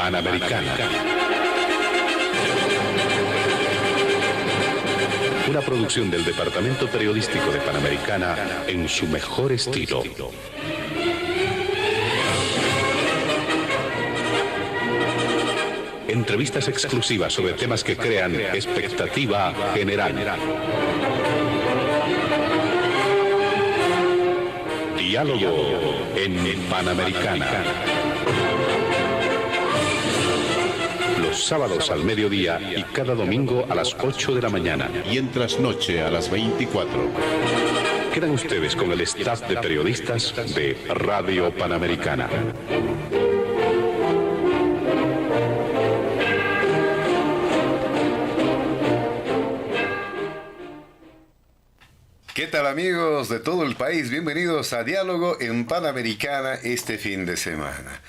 Panamericana. Una producción del Departamento Periodístico de Panamericana en su mejor estilo. Entrevistas exclusivas sobre temas que crean expectativa general. Diálogo en Panamericana. Los sábados al mediodía y cada domingo a las 8 de la mañana. Y en trasnoche a las 24. Quedan ustedes con el staff de periodistas de Radio Panamericana. ¿Qué tal, amigos de todo el país? Bienvenidos a Diálogo en Panamericana este fin de semana.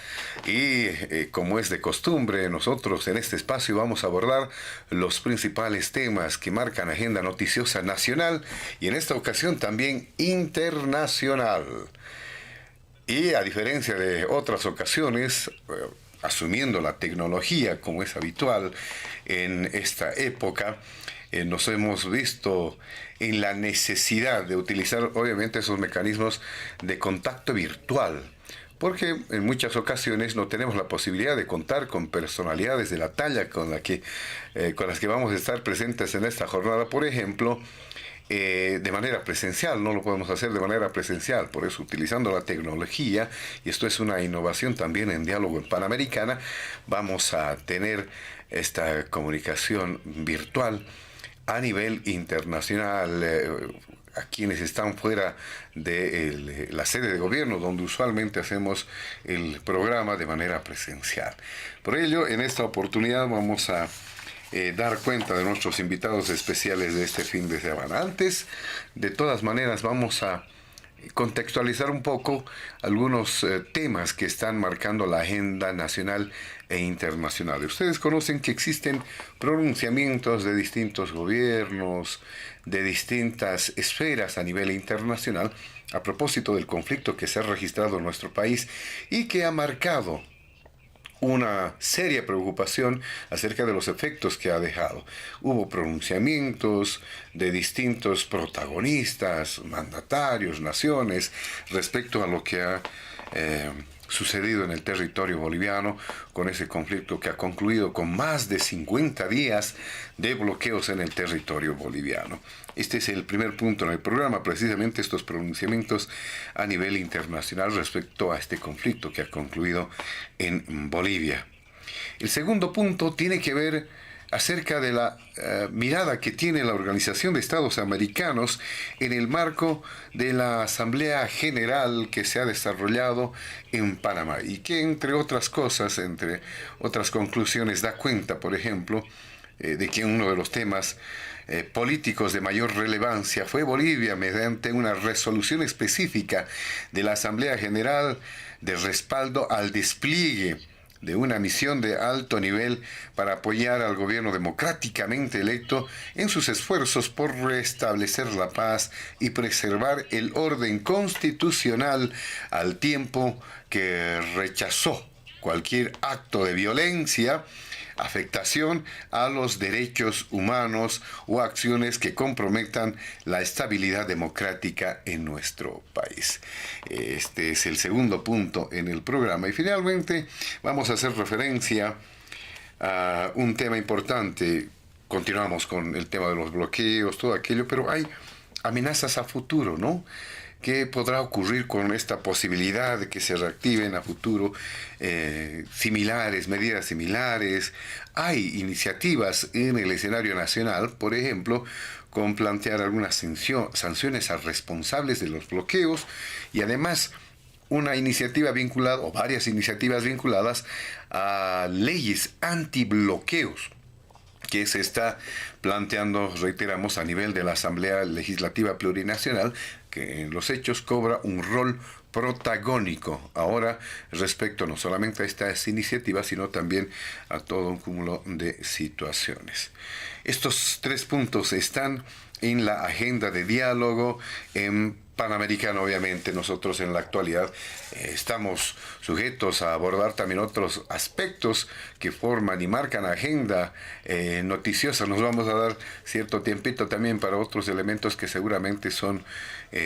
Y como es de costumbre, nosotros en este espacio vamos a abordar los principales temas que marcan agenda noticiosa nacional y en esta ocasión también internacional. Y a diferencia de otras ocasiones, asumiendo la tecnología como es habitual en esta época, nos hemos visto en la necesidad de utilizar obviamente esos mecanismos de contacto virtual, porque en muchas ocasiones no tenemos la posibilidad de contar con personalidades de la talla con las que vamos a estar presentes en esta jornada, por ejemplo, de manera presencial. No lo podemos hacer de manera presencial, por eso utilizando la tecnología, y esto es una innovación también en Diálogo en Panamericana, vamos a tener esta comunicación virtual a nivel internacional, a quienes están fuera de la sede de gobierno, donde usualmente hacemos el programa de manera presencial. Por ello, en esta oportunidad vamos a dar cuenta de nuestros invitados especiales de este fin de semana. Antes, de todas maneras, vamos a contextualizar un poco algunos temas que están marcando la agenda nacional e internacional. Ustedes conocen que existen pronunciamientos de distintos gobiernos, de distintas esferas a nivel internacional, a propósito del conflicto que se ha registrado en nuestro país y que ha marcado una seria preocupación acerca de los efectos que ha dejado. Hubo pronunciamientos de distintos protagonistas, mandatarios, naciones, respecto a lo que ha sucedido en el territorio boliviano con ese conflicto que ha concluido con más de 50 días de bloqueos en el territorio boliviano. Este es el primer punto en el programa, precisamente estos pronunciamientos a nivel internacional respecto a este conflicto que ha concluido en Bolivia. El segundo punto tiene que ver acerca de la mirada que tiene la Organización de Estados Americanos en el marco de la Asamblea General que se ha desarrollado en Panamá y que, entre otras cosas, entre otras conclusiones, da cuenta, por ejemplo, de que uno de los temas políticos de mayor relevancia fue Bolivia, mediante una resolución específica de la Asamblea General de respaldo al despliegue de una misión de alto nivel para apoyar al gobierno democráticamente electo en sus esfuerzos por restablecer la paz y preservar el orden constitucional, al tiempo que rechazó cualquier acto de violencia, afectación a los derechos humanos o acciones que comprometan la estabilidad democrática en nuestro país. Este es el segundo punto en el programa. Y finalmente vamos a hacer referencia a un tema importante. Continuamos con el tema de los bloqueos, todo aquello, pero hay amenazas a futuro, ¿no? ¿Qué podrá ocurrir con esta posibilidad de que se reactiven a futuro medidas similares? Hay iniciativas en el escenario nacional, por ejemplo, con plantear algunas sanciones a responsables de los bloqueos y además una iniciativa vinculada, o varias iniciativas vinculadas a leyes antibloqueos que se está planteando, reiteramos, a nivel de la Asamblea Legislativa Plurinacional, que en los hechos cobra un rol protagónico ahora respecto no solamente a estas iniciativas, sino también a todo un cúmulo de situaciones. Estos tres puntos están en la agenda de diálogo en Panamericana, obviamente, nosotros en la actualidad estamos sujetos a abordar también otros aspectos que forman y marcan agenda noticiosa. Nos vamos a dar cierto tiempito también para otros elementos que seguramente son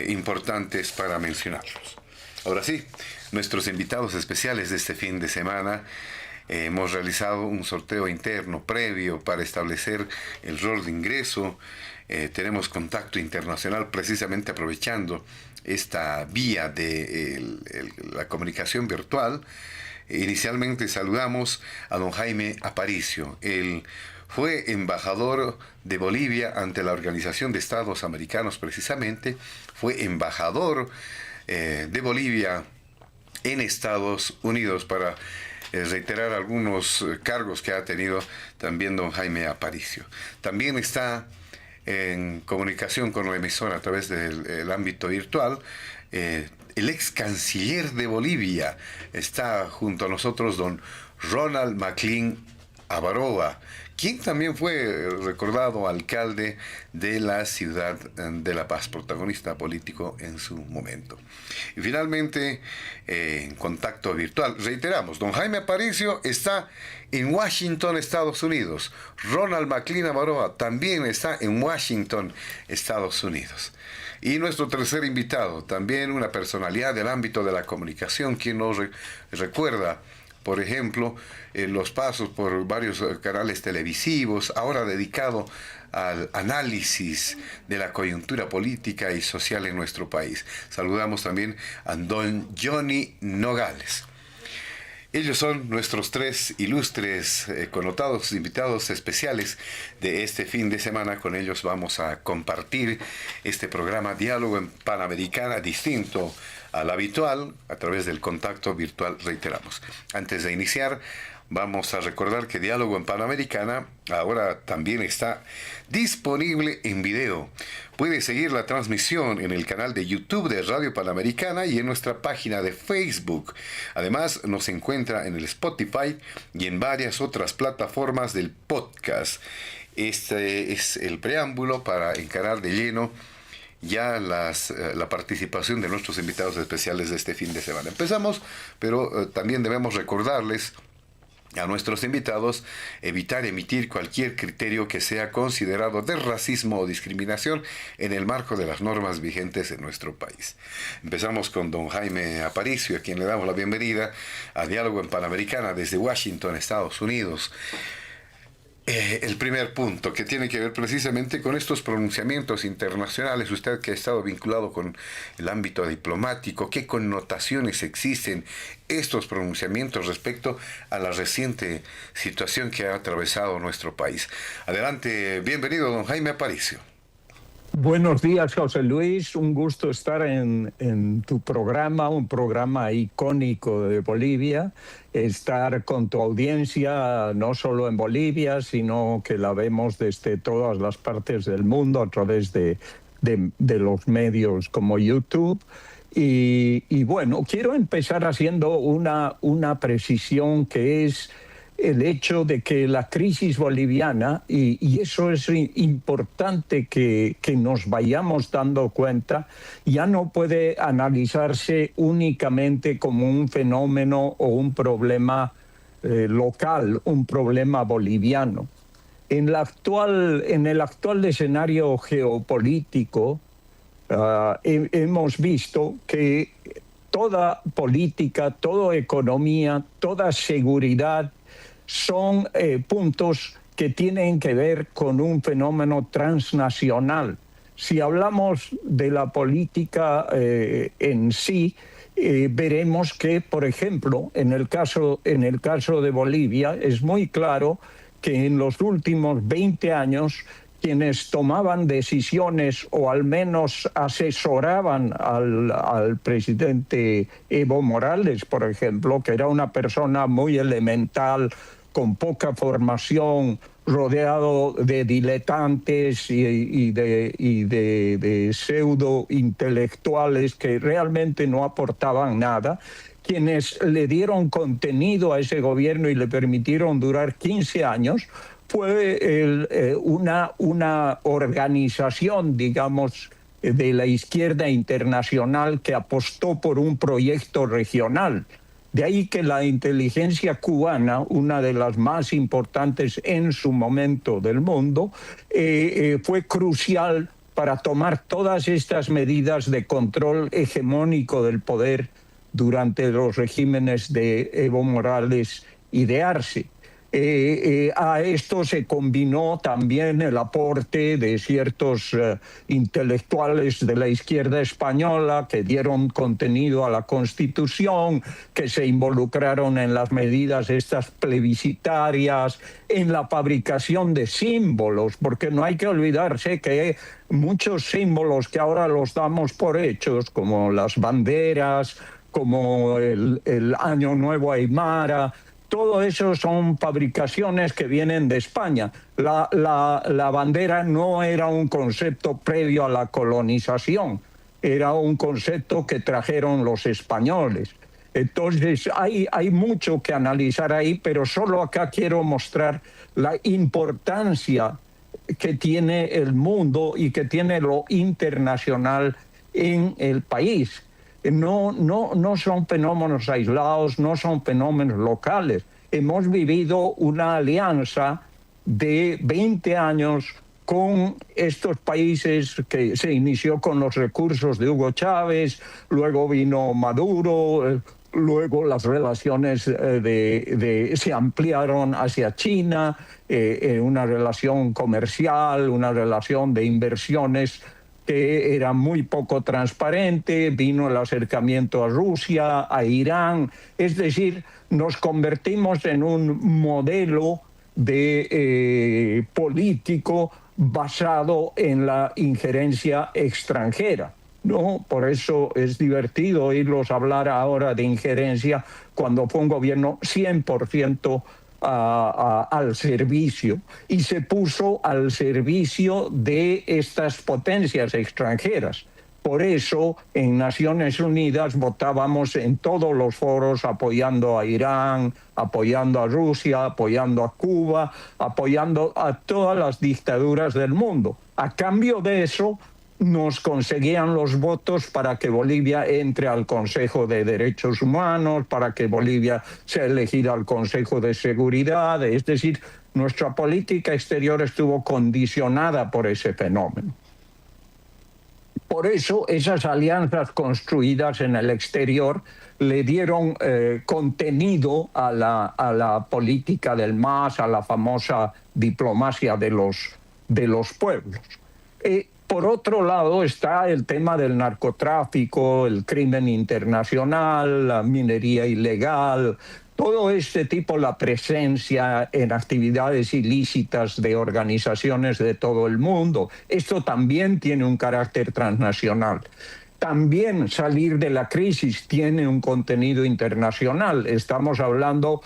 importantes para mencionarlos. Ahora sí, nuestros invitados especiales de este fin de semana. Hemos realizado un sorteo interno previo para establecer el rol de ingreso. Tenemos contacto internacional precisamente aprovechando esta vía de la comunicación virtual. Inicialmente saludamos a don Jaime Aparicio. Él fue embajador de Bolivia ante la Organización de Estados Americanos precisamente. Fue embajador de Bolivia en Estados Unidos para reiterar algunos cargos que ha tenido también don Jaime Aparicio. También está en comunicación con la emisora a través del ámbito virtual. El ex canciller de Bolivia está junto a nosotros, don Ronald McLean Avaroa, quien también fue recordado alcalde de la ciudad de La Paz, protagonista político en su momento. Y finalmente, en contacto virtual, reiteramos, don Jaime Aparicio está en Washington, Estados Unidos. Ronald McLean Avaroa también está en Washington, Estados Unidos. Y nuestro tercer invitado, también una personalidad del ámbito de la comunicación, quien nos recuerda, por ejemplo, los pasos por varios canales televisivos, ahora dedicado al análisis de la coyuntura política y social en nuestro país. Saludamos también a don Johnny Nogales. Ellos son nuestros tres ilustres, connotados invitados especiales de este fin de semana. Con ellos vamos a compartir este programa Diálogo en Panamericana, distinto al habitual, a través del contacto virtual, reiteramos. Antes de iniciar, vamos a recordar que Diálogo en Panamericana ahora también está disponible en video. Puede seguir la transmisión en el canal de YouTube de Radio Panamericana y en nuestra página de Facebook. Además, nos encuentra en el Spotify y en varias otras plataformas del podcast. Este es el preámbulo para encarar de lleno ya la participación de nuestros invitados especiales de este fin de semana. Empezamos, pero también debemos recordarles a nuestros invitados evitar emitir cualquier criterio que sea considerado de racismo o discriminación en el marco de las normas vigentes en nuestro país. Empezamos con don Jaime Aparicio, a quien le damos la bienvenida a Diálogo en Panamericana desde Washington, Estados Unidos. El primer punto, que tiene que ver precisamente con estos pronunciamientos internacionales, usted que ha estado vinculado con el ámbito diplomático, ¿qué connotaciones existen estos pronunciamientos respecto a la reciente situación que ha atravesado nuestro país? Adelante, bienvenido don Jaime Aparicio. Buenos días, José Luis. Un gusto estar en tu programa, un programa icónico de Bolivia. Estar con tu audiencia, no solo en Bolivia, sino que la vemos desde todas las partes del mundo a través de los medios como YouTube. Y bueno, quiero empezar haciendo una precisión, que es el hecho de que la crisis boliviana, y eso es importante que nos vayamos dando cuenta, ya no puede analizarse únicamente como un fenómeno o un problema local, un problema boliviano. En el actual escenario geopolítico, hemos visto que toda política, toda economía, toda seguridad son puntos que tienen que ver con un fenómeno transnacional. Si hablamos de la política en sí, veremos que, por ejemplo, en el caso de Bolivia, es muy claro que en los últimos 20 años quienes tomaban decisiones o al menos asesoraban al presidente Evo Morales, por ejemplo, que era una persona muy elemental, con poca formación, rodeado de diletantes y de pseudo intelectuales que realmente no aportaban nada, quienes le dieron contenido a ese gobierno y le permitieron durar 15 años, fue una organización, digamos, de la izquierda internacional que apostó por un proyecto regional. De ahí que la inteligencia cubana, una de las más importantes en su momento del mundo, fue crucial para tomar todas estas medidas de control hegemónico del poder durante los regímenes de Evo Morales y de Arce. A esto se combinó también el aporte de ciertos intelectuales de la izquierda española que dieron contenido a la Constitución, que se involucraron en las medidas estas plebiscitarias, en la fabricación de símbolos, porque no hay que olvidarse que muchos símbolos que ahora los damos por hechos, como las banderas, como el Año Nuevo Aymara, todo eso son fabricaciones que vienen de España. La bandera no era un concepto previo a la colonización, era un concepto que trajeron los españoles. Entonces hay mucho que analizar ahí, pero solo acá quiero mostrar la importancia que tiene el mundo y que tiene lo internacional en el país. No son fenómenos aislados, no son fenómenos locales. Hemos vivido una alianza de 20 años con estos países que se inició con los recursos de Hugo Chávez, luego vino Maduro, luego las relaciones se ampliaron hacia China, una relación comercial, una relación de inversiones que era muy poco transparente, vino el acercamiento a Rusia, a Irán, es decir, nos convertimos en un modelo de político basado en la injerencia extranjera, ¿no? Por eso es divertido oírlos hablar ahora de injerencia cuando fue un gobierno 100% al servicio, y se puso al servicio de estas potencias extranjeras. Por eso en Naciones Unidas votábamos en todos los foros apoyando a Irán, apoyando a Rusia, apoyando a Cuba, apoyando a todas las dictaduras del mundo. A cambio de eso nos conseguían los votos para que Bolivia entre al Consejo de Derechos Humanos, para que Bolivia sea elegida al Consejo de Seguridad. Es decir, nuestra política exterior estuvo condicionada por ese fenómeno. Por eso esas alianzas construidas en el exterior le dieron contenido a la política del MAS, a la famosa diplomacia de los pueblos. Por otro lado está el tema del narcotráfico, el crimen internacional, la minería ilegal, todo este tipo, la presencia en actividades ilícitas de organizaciones de todo el mundo. Esto también tiene un carácter transnacional. También salir de la crisis tiene un contenido internacional. Estamos hablando,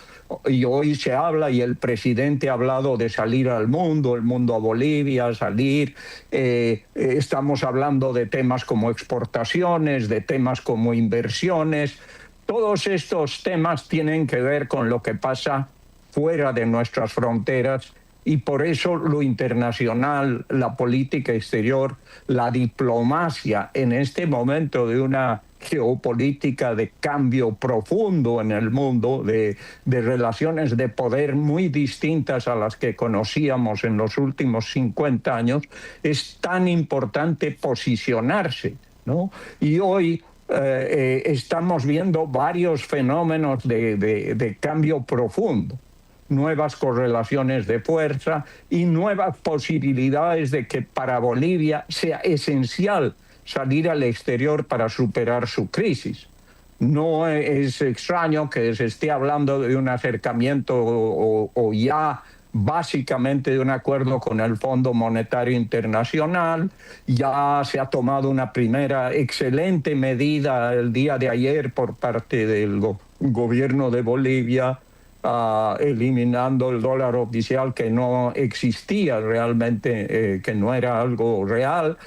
y hoy se habla, y el presidente ha hablado de salir al mundo, el mundo a Bolivia, salir. Estamos hablando de temas como exportaciones, de temas como inversiones. Todos estos temas tienen que ver con lo que pasa fuera de nuestras fronteras. Y por eso lo internacional, la política exterior, la diplomacia en este momento de una geopolítica de cambio profundo en el mundo, de relaciones de poder muy distintas a las que conocíamos en los últimos 50 años, es tan importante posicionarse, ¿no? Y hoy estamos viendo varios fenómenos de cambio profundo, nuevas correlaciones de fuerza y nuevas posibilidades de que para Bolivia sea esencial salir al exterior para superar su crisis. No es extraño que se esté hablando de un acercamiento o ya básicamente de un acuerdo con el Fondo Monetario Internacional. Ya se ha tomado una primera excelente medida el día de ayer por parte del gobierno de Bolivia, eliminando el dólar oficial, que no existía realmente, que no era algo real.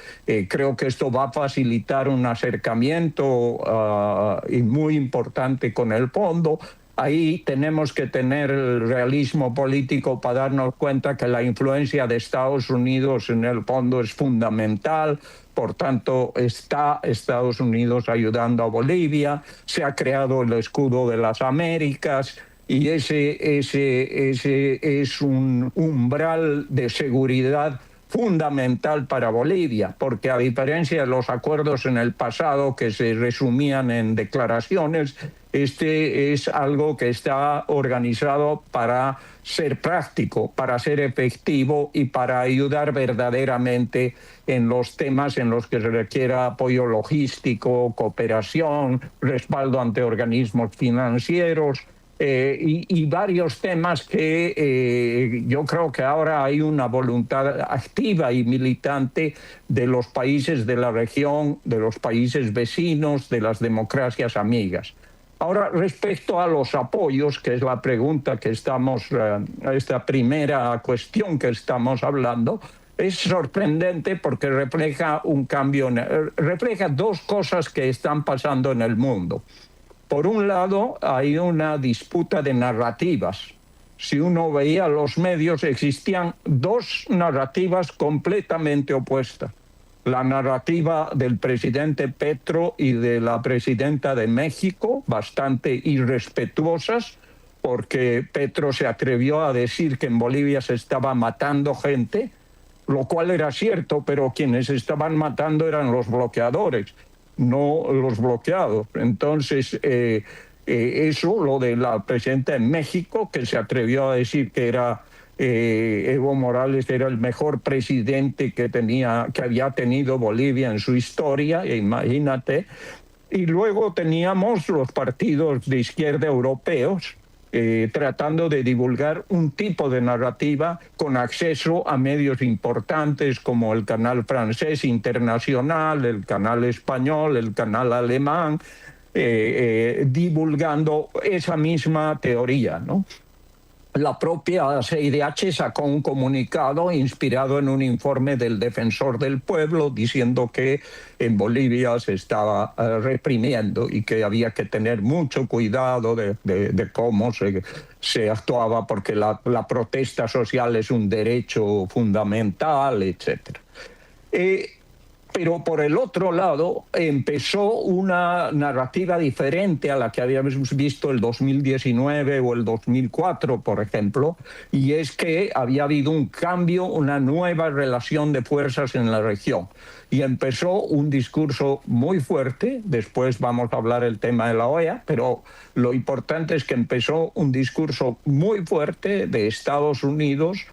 Creo que esto va a facilitar un acercamiento y muy importante con el fondo. Ahí tenemos que tener el realismo político para darnos cuenta que la influencia de Estados Unidos en el fondo es fundamental, Por tanto, está Estados Unidos ayudando a Bolivia, se ha creado el escudo de las Américas y ese es un umbral de seguridad fundamental para Bolivia, porque a diferencia de los acuerdos en el pasado que se resumían en declaraciones, este es algo que está organizado para ser práctico, para ser efectivo y para ayudar verdaderamente en los temas en los que se requiera apoyo logístico, cooperación, respaldo ante organismos financieros, y varios temas que yo creo que ahora hay una voluntad activa y militante de los países de la región, de los países vecinos, de las democracias amigas. Ahora, respecto a los apoyos, que es la pregunta que estamos, esta primera cuestión que estamos hablando, es sorprendente porque refleja un cambio, refleja dos cosas que están pasando en el mundo. Por un lado, hay una disputa de narrativas. Si uno veía los medios, existían dos narrativas completamente opuestas. La narrativa del presidente Petro y de la presidenta de México, bastante irrespetuosas, porque Petro se atrevió a decir que en Bolivia se estaba matando gente, lo cual era cierto, pero quienes estaban matando eran los bloqueadores, no los bloqueados. Entonces, eso, lo de la presidenta de México, que se atrevió a decir que era Evo Morales era el mejor presidente que había tenido Bolivia en su historia, imagínate. Y luego teníamos los partidos de izquierda europeos tratando de divulgar un tipo de narrativa con acceso a medios importantes como el canal francés internacional, el canal español, el canal alemán, divulgando esa misma teoría, ¿no? La propia CIDH sacó un comunicado inspirado en un informe del Defensor del Pueblo diciendo que en Bolivia se estaba reprimiendo y que había que tener mucho cuidado de cómo se actuaba porque la protesta social es un derecho fundamental, etc. Pero por el otro lado empezó una narrativa diferente a la que habíamos visto el 2019 o el 2004, por ejemplo, y es que había habido un cambio, una nueva relación de fuerzas en la región. Y empezó un discurso muy fuerte, después vamos a hablar del tema de la OEA, pero lo importante es que empezó un discurso muy fuerte de Estados Unidos.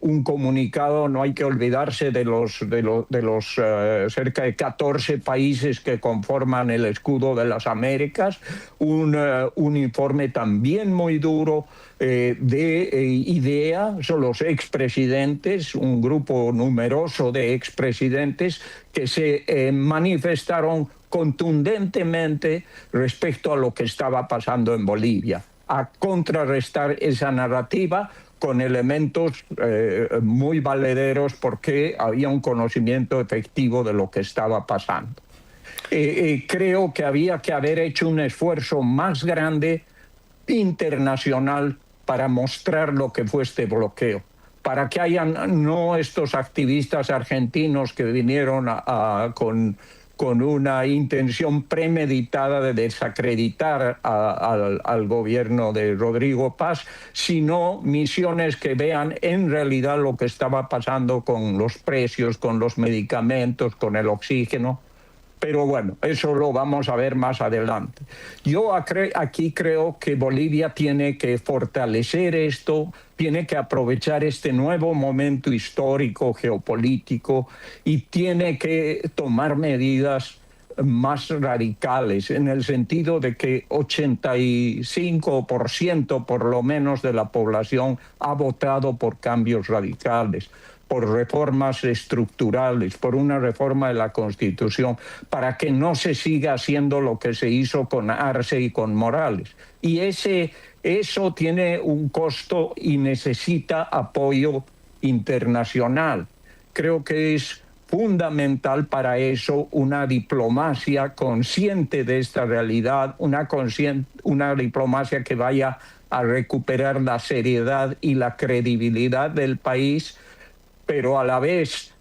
Un comunicado, no hay que olvidarse de los cerca de 14 países que conforman el escudo de las Américas, un informe también muy duro de IDEA, son los expresidentes, un grupo numeroso de expresidentes que se manifestaron contundentemente respecto a lo que estaba pasando en Bolivia, a contrarrestar esa narrativa con elementos muy valederos porque había un conocimiento efectivo de lo que estaba pasando. Creo que había que haber hecho un esfuerzo más grande internacional para mostrar lo que fue este bloqueo, para que hayan no estos activistas argentinos que vinieron con una intención premeditada de desacreditar al gobierno de Rodrigo Paz, sino misiones que vean en realidad lo que estaba pasando con los precios, con los medicamentos, con el oxígeno. Pero bueno, eso lo vamos a ver más adelante. Yo aquí creo que Bolivia tiene que fortalecer esto, tiene que aprovechar este nuevo momento histórico, geopolítico, y tiene que tomar medidas más radicales, en el sentido de que 85% por lo menos de la población ha votado por cambios radicales, por reformas estructurales, por una reforma de la Constitución, para que no se siga haciendo lo que se hizo con Arce y con Morales. Y eso tiene un costo y necesita apoyo internacional. Creo que es fundamental para eso una diplomacia consciente de esta realidad, una diplomacia que vaya a recuperar la seriedad y la credibilidad del país, pero a la vez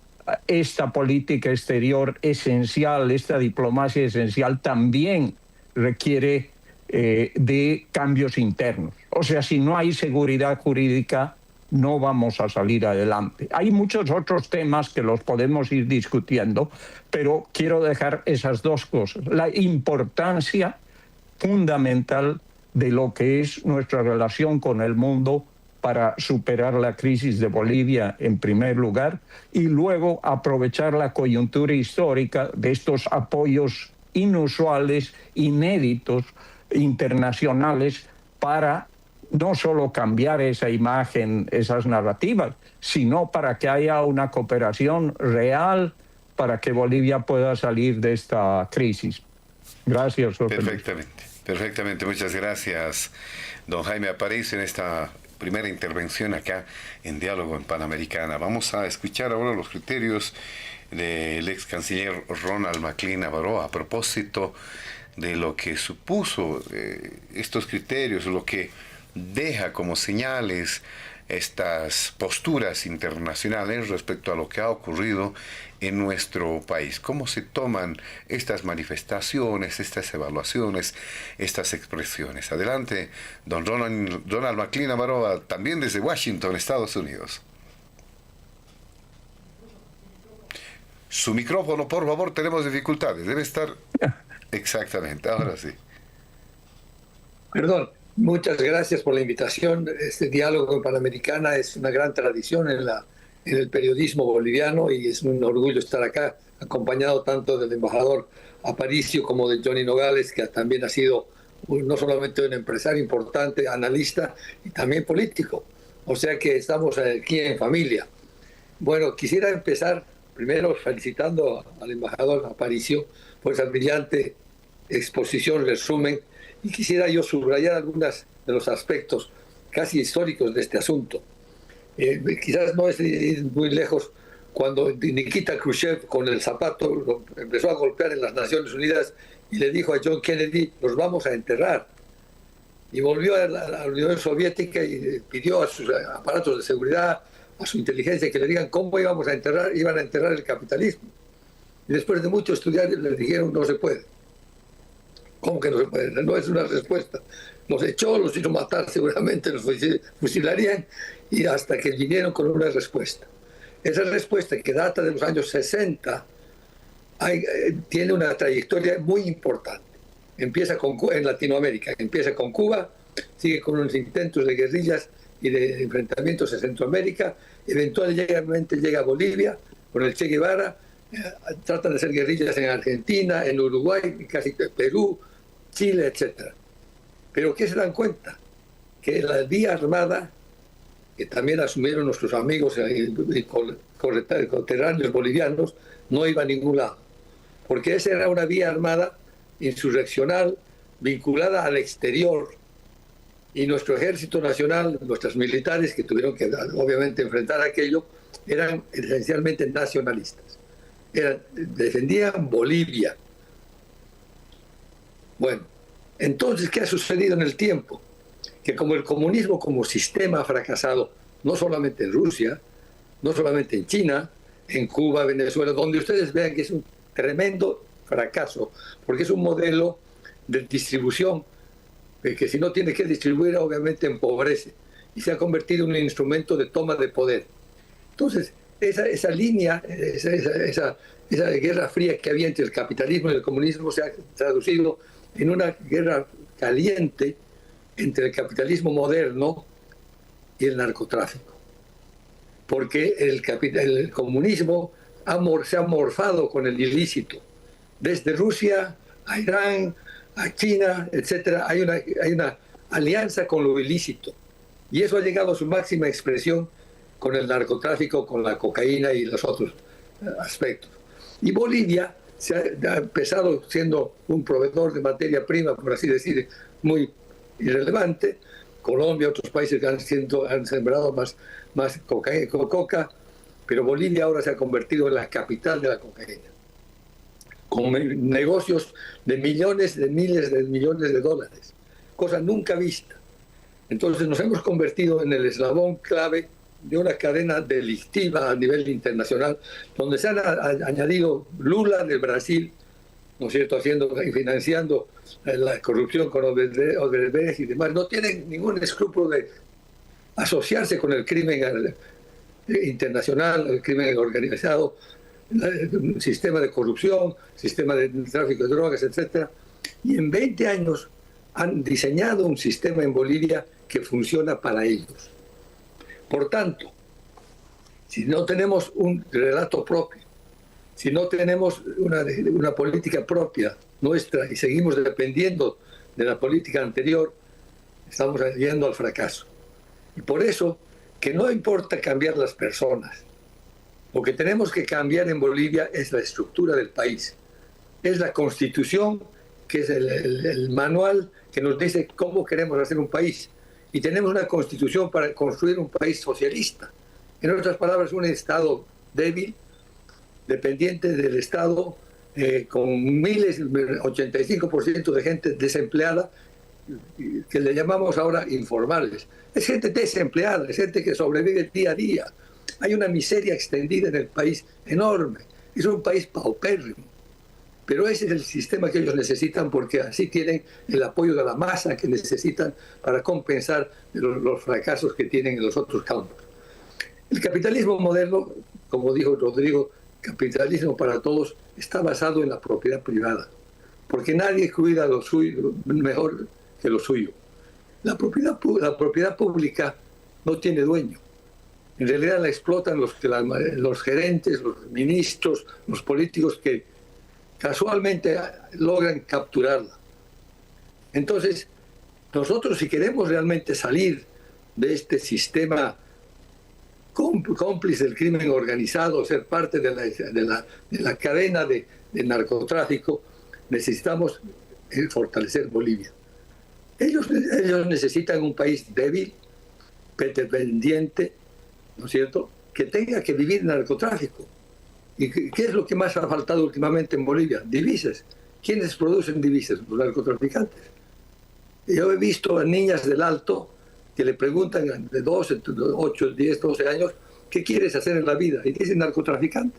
esta política exterior esencial, esta diplomacia esencial, también requiere de cambios internos. O sea, si no hay seguridad jurídica, no vamos a salir adelante. Hay muchos otros temas que los podemos ir discutiendo, pero quiero dejar esas dos cosas. La importancia fundamental de lo que es nuestra relación con el mundo para superar la crisis de Bolivia en primer lugar, y luego aprovechar la coyuntura histórica de estos apoyos inusuales, inéditos, internacionales, para no solo cambiar esa imagen, esas narrativas, sino para que haya una cooperación real para que Bolivia pueda salir de esta crisis. Gracias, José Luis. Perfectamente. Muchas gracias, don Jaime Aparicio, en esta primera intervención acá en Diálogo en Panamericana. Vamos a escuchar ahora los criterios del ex canciller Ronald McLean Navarro a propósito de lo que supuso estos criterios, lo que deja como señales estas posturas internacionales respecto a lo que ha ocurrido en nuestro país. ¿Cómo se toman estas manifestaciones, estas evaluaciones, estas expresiones? Adelante, don Ronald McLean Navarro, también desde Washington, Estados Unidos. Su micrófono, por favor, tenemos dificultades. Debe estar... Exactamente, ahora sí. Perdón, muchas gracias por la invitación. Este diálogo en Panamericana es una gran tradición en el periodismo boliviano y es un orgullo estar acá, acompañado tanto del embajador Aparicio como de Johnny Nogales, que también ha sido no solamente un empresario importante, analista y también político. O sea que estamos aquí en familia. Bueno, quisiera empezar primero felicitando al embajador Aparicio por esa brillante exposición, resumen, y quisiera yo subrayar algunos de los aspectos casi históricos de este asunto. Quizás no es ir muy lejos cuando Nikita Khrushchev con el zapato lo empezó a golpear en las Naciones Unidas y le dijo a John Kennedy: los vamos a enterrar. Y volvió a la Unión Soviética y pidió a sus aparatos de seguridad, a su inteligencia, que le digan cómo iban a enterrar el capitalismo. Y después de mucho estudiar les dijeron: no se puede. ¿Cómo que no se puede? No es una respuesta. Los echó, los hizo matar, seguramente los fusilarían, y hasta que vinieron con una respuesta. Esa respuesta, que data de los años 60, tiene una trayectoria muy importante. Empieza en Latinoamérica, empieza con Cuba, sigue con unos intentos de guerrillas y de enfrentamientos en Centroamérica, eventualmente llega a Bolivia con el Che Guevara, tratan de hacer guerrillas en Argentina, en Uruguay, casi Perú, Chile, etc. Pero ¿qué se dan cuenta? Que la vía armada, que también asumieron nuestros amigos y coterráneos bolivianos, no iba a ningún lado. Porque esa era una vía armada insurreccional vinculada al exterior. Y nuestro ejército nacional, nuestros militares que tuvieron que obviamente enfrentar aquello, eran esencialmente nacionalistas. Defendían Bolivia. Bueno, entonces, ¿qué ha sucedido en el tiempo? Que como el comunismo como sistema ha fracasado, no solamente en Rusia, no solamente en China, en Cuba, Venezuela, donde ustedes vean que es un tremendo fracaso, porque es un modelo de distribución que si no tiene que distribuir, obviamente empobrece, y se ha convertido en un instrumento de toma de poder. Entonces, esa línea, esa guerra fría que había entre el capitalismo y el comunismo se ha traducido en una guerra caliente entre el capitalismo moderno y el narcotráfico. Porque el comunismo se ha morfado con el ilícito. Desde Rusia a Irán, a China, etc., hay una alianza con lo ilícito. Y eso ha llegado a su máxima expresión con el narcotráfico, con la cocaína y los otros aspectos. Y Bolivia ha empezado siendo un proveedor de materia prima, por así decir, muy irrelevante. Colombia, otros países que han sembrado más coca, pero Bolivia ahora se ha convertido en la capital de la cocaína, con negocios de millones, de miles de millones de dólares, cosa nunca vista. Entonces nos hemos convertido en el eslabón clave de una cadena delictiva a nivel internacional, donde se han añadido Lula de Brasil, ¿no es cierto?, haciendo y financiando la corrupción con Odebrecht y demás. No tienen ningún escrúpulo de asociarse con el crimen internacional, el crimen organizado, el sistema de corrupción, sistema de tráfico de drogas, etc. Y en 20 años han diseñado un sistema en Bolivia que funciona para ellos. Por tanto, si no tenemos un relato propio, si no tenemos una política propia nuestra y seguimos dependiendo de la política anterior, estamos yendo al fracaso. Y por eso, que no importa cambiar las personas, lo que tenemos que cambiar en Bolivia es la estructura del país, es la constitución, que es el manual que nos dice cómo queremos hacer un país. Y tenemos una constitución para construir un país socialista. En otras palabras, un Estado débil, dependiente del Estado, con miles, 85% de gente desempleada, que le llamamos ahora informales. Es gente desempleada, es gente que sobrevive día a día. Hay una miseria extendida en el país enorme. Es un país paupérrimo. Pero ese es el sistema que ellos necesitan, porque así tienen el apoyo de la masa que necesitan para compensar los fracasos que tienen en los otros campos. El capitalismo moderno, como dijo Rodrigo, capitalismo para todos, está basado en la propiedad privada, porque nadie cuida lo suyo mejor que lo suyo. La propiedad pública no tiene dueño. En realidad la explotan los gerentes, los ministros, los políticos que casualmente logran capturarla. Entonces, nosotros, si queremos realmente salir de este sistema cómplice del crimen organizado, ser parte de la cadena de narcotráfico, necesitamos fortalecer Bolivia. Ellos necesitan un país débil, dependiente, ¿no es cierto?, que tenga que vivir narcotráfico. ¿Y qué es lo que más ha faltado últimamente en Bolivia? Divisas. ¿Quiénes producen divisas? Los narcotraficantes. Yo he visto a niñas del Alto que le preguntan de 12, 8, 10, 12 años, ¿qué quieres hacer en la vida? Y dicen narcotraficante.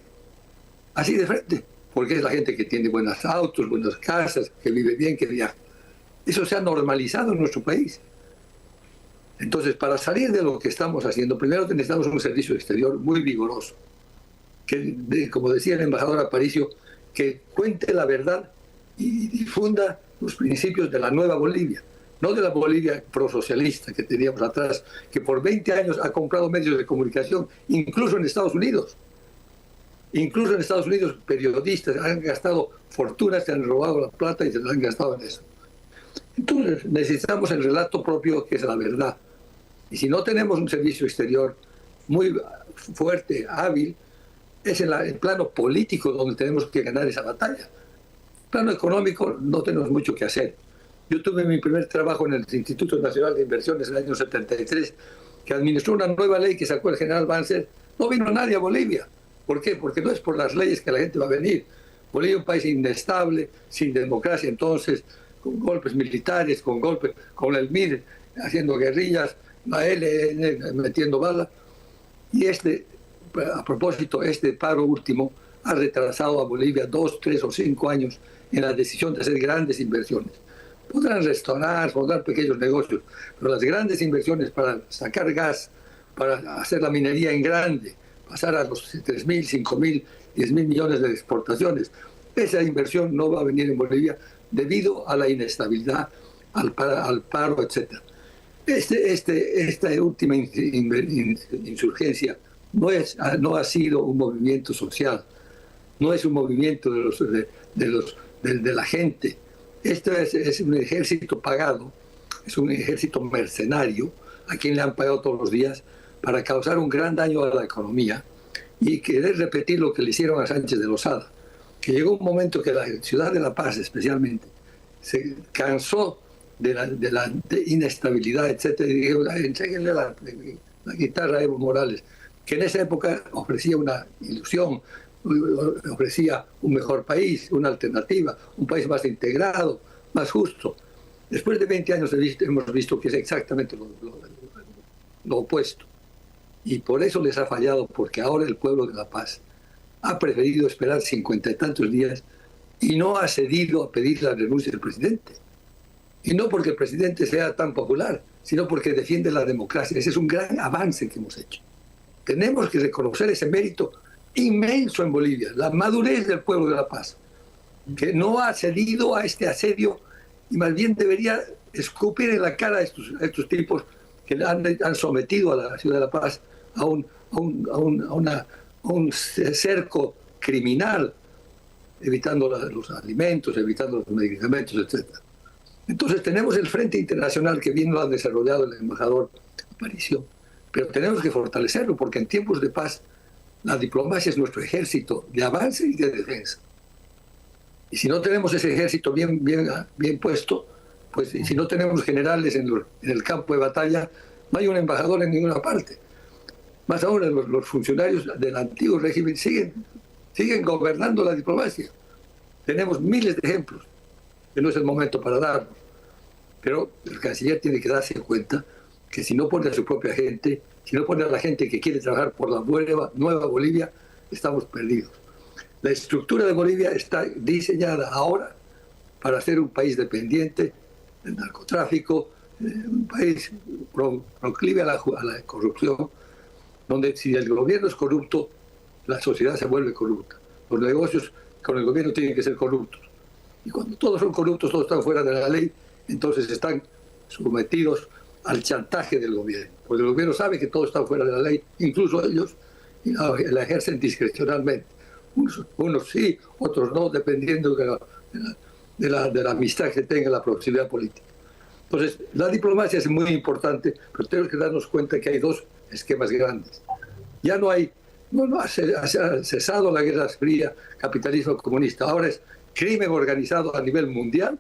Así de frente. Porque es la gente que tiene buenos autos, buenas casas, que vive bien, que viaja. Eso se ha normalizado en nuestro país. Entonces, para salir de lo que estamos haciendo, primero necesitamos un servicio exterior muy vigoroso. Que, como decía el embajador Aparicio, que cuente la verdad y difunda los principios de la nueva Bolivia, no de la Bolivia prosocialista que teníamos atrás, que por 20 años ha comprado medios de comunicación, incluso en Estados Unidos. Incluso en Estados Unidos, periodistas han gastado fortunas, se han robado la plata y se la han gastado en eso. Entonces, necesitamos el relato propio, que es la verdad. Y si no tenemos un servicio exterior muy fuerte, hábil, es en el plano político donde tenemos que ganar esa batalla. En el plano económico no tenemos mucho que hacer. Yo tuve mi primer trabajo en el Instituto Nacional de Inversiones en el año 73, que administró una nueva ley que sacó el general Banzer. No vino nadie a Bolivia. ¿Por qué? Porque no es por las leyes que la gente va a venir. Bolivia es un país inestable, sin democracia entonces, con golpes militares, con el MIR haciendo guerrillas, la LN metiendo balas. Y a propósito, este paro último ha retrasado a Bolivia 2, 3 o 5 años en la decisión de hacer grandes inversiones. Podrán restaurar, podrán pequeños negocios, pero las grandes inversiones para sacar gas, para hacer la minería en grande, pasar a los 3.000, 5.000, 10.000 millones de exportaciones, esa inversión no va a venir en Bolivia debido a la inestabilidad, al paro, etc. Esta última insurgencia no ha sido un movimiento social, no es un movimiento de la gente. Esto es un ejército pagado, es un ejército mercenario a quien le han pagado todos los días para causar un gran daño a la economía y querer repetir lo que le hicieron a Sánchez de Lozada, que llegó un momento que la ciudad de La Paz especialmente se cansó de la inestabilidad, etc. Y dijeron, enséguenle la guitarra a Evo Morales, que en esa época ofrecía una ilusión, ofrecía un mejor país, una alternativa, un país más integrado, más justo. Después de 20 años hemos visto que es exactamente lo opuesto. Y por eso les ha fallado, porque ahora el pueblo de La Paz ha preferido esperar 50 y tantos días y no ha cedido a pedir la renuncia del presidente. Y no porque el presidente sea tan popular, sino porque defiende la democracia. Ese es un gran avance que hemos hecho. Tenemos que reconocer ese mérito inmenso en Bolivia, la madurez del pueblo de La Paz, que no ha cedido a este asedio y más bien debería escupir en la cara a estos tipos que han sometido a la ciudad de La Paz a un cerco criminal, evitando los alimentos, evitando los medicamentos, etc. Entonces tenemos el Frente Internacional que bien lo ha desarrollado el embajador Aparicio, pero tenemos que fortalecerlo porque en tiempos de paz la diplomacia es nuestro ejército de avance y de defensa. Y si no tenemos ese ejército bien puesto, pues si no tenemos generales en el campo de batalla, no hay un embajador en ninguna parte. Más ahora los funcionarios del antiguo régimen siguen gobernando la diplomacia. Tenemos miles de ejemplos, que no es el momento para darlos. Pero el canciller tiene que darse cuenta que si no pone a su propia gente, si no pone a la gente que quiere trabajar por la nueva Bolivia, estamos perdidos. La estructura de Bolivia está diseñada ahora para ser un país dependiente del narcotráfico, un país proclive a la corrupción, donde si el gobierno es corrupto, la sociedad se vuelve corrupta. Los negocios con el gobierno tienen que ser corruptos. Y cuando todos son corruptos, todos están fuera de la ley, entonces están sometidos al chantaje del gobierno. Porque el gobierno sabe que todos están fuera de la ley, incluso ellos, y la ejercen discrecionalmente. Unos sí, otros no, dependiendo de la amistad que tenga la proximidad política. Entonces, la diplomacia es muy importante, pero tenemos que darnos cuenta que hay dos esquemas grandes. Ya no ha cesado la Guerra Fría, capitalismo comunista. Ahora es crimen organizado a nivel mundial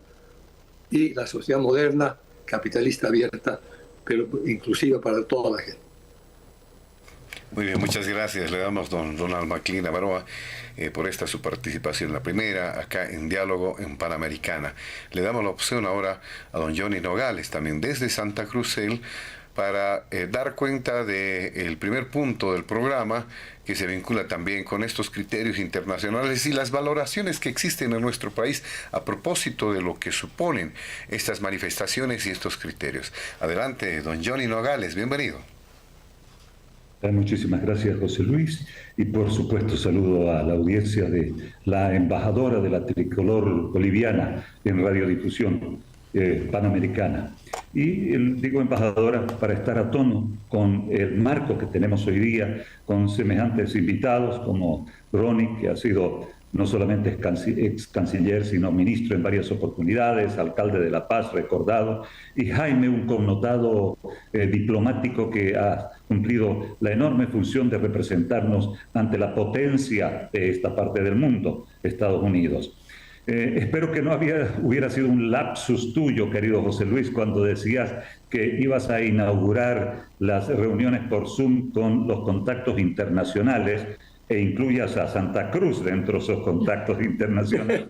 y la sociedad moderna, capitalista abierta, pero inclusiva para toda la gente. Muy bien, muchas gracias. Le damos a don Ronald McLean Avaroa por esta su participación, la primera acá en Diálogo en Panamericana. Le damos la opción ahora a don Johnny Nogales, también desde Santa Cruz, para dar cuenta del primer punto del programa que se vincula también con estos criterios internacionales y las valoraciones que existen en nuestro país a propósito de lo que suponen estas manifestaciones y estos criterios. Adelante, don Johnny Nogales, bienvenido. Muchísimas gracias, José Luis, y por supuesto saludo a la audiencia de la embajadora de la tricolor boliviana en radiodifusión panamericana. Y digo embajadora para estar a tono con el marco que tenemos hoy día, con semejantes invitados como Ronnie, que ha sido no solamente ex canciller, sino ministro en varias oportunidades, alcalde de La Paz, recordado, y Jaime, un connotado diplomático que ha cumplido la enorme función de representarnos ante la potencia de esta parte del mundo, Estados Unidos. Espero que no hubiera sido un lapsus tuyo, querido José Luis, cuando decías que ibas a inaugurar las reuniones por Zoom con los contactos internacionales e incluyas a Santa Cruz dentro de esos contactos internacionales.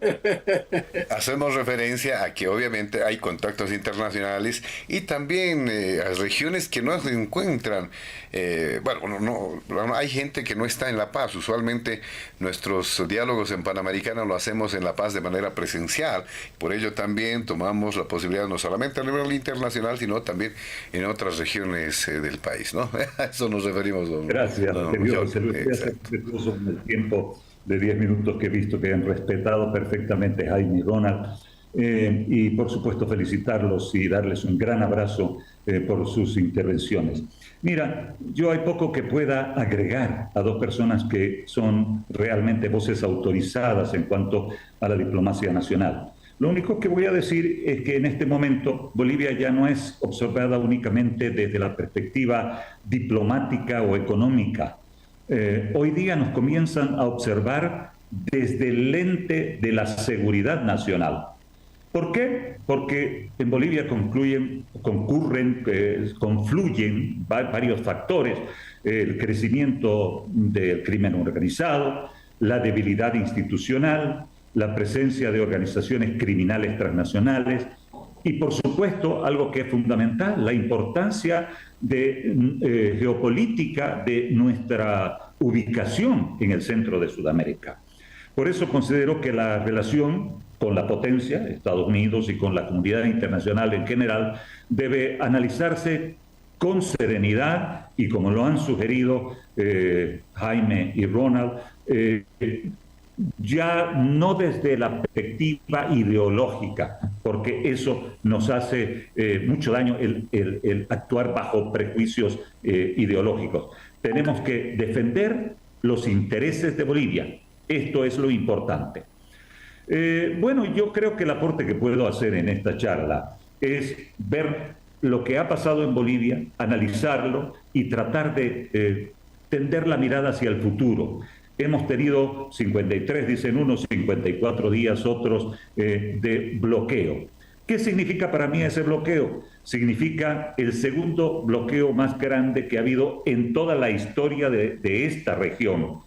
Hacemos referencia a que obviamente hay contactos internacionales y también a regiones que no se encuentran. Hay gente que no está en La Paz. Usualmente nuestros diálogos en Panamericana lo hacemos en La Paz de manera presencial. Por ello también tomamos la posibilidad no solamente a nivel internacional, sino también en otras regiones del país, ¿no? A eso nos referimos, don. Gracias, querido José Luis. En el tiempo de 10 minutos que he visto que han respetado perfectamente Jaime y Ronald, y por supuesto felicitarlos y darles un gran abrazo por sus intervenciones. Mira, yo hay poco que pueda agregar a dos personas que son realmente voces autorizadas en cuanto a la diplomacia nacional. Lo único que voy a decir es que en este momento Bolivia ya no es observada únicamente desde la perspectiva diplomática o económica. Hoy día nos comienzan a observar desde el lente de la seguridad nacional. ¿Por qué? Porque en Bolivia confluyen varios factores: el crecimiento del crimen organizado, la debilidad institucional, la presencia de organizaciones criminales transnacionales, Y por supuesto, algo que es fundamental, la importancia geopolítica de nuestra ubicación en el centro de Sudamérica. Por eso considero que la relación con la potencia, Estados Unidos, y con la comunidad internacional en general, debe analizarse con serenidad y, como lo han sugerido Jaime y Ronald, ya no desde la perspectiva ideológica, porque eso nos hace mucho daño el actuar bajo prejuicios ideológicos. Tenemos que defender los intereses de Bolivia. Esto es lo importante. Bueno, yo creo que el aporte que puedo hacer en esta charla es ver lo que ha pasado en Bolivia, analizarlo y tratar de tender la mirada hacia el futuro. Hemos tenido 53, dicen unos, 54 días otros de bloqueo. ¿Qué significa para mí ese bloqueo? Significa el segundo bloqueo más grande que ha habido en toda la historia de esta región.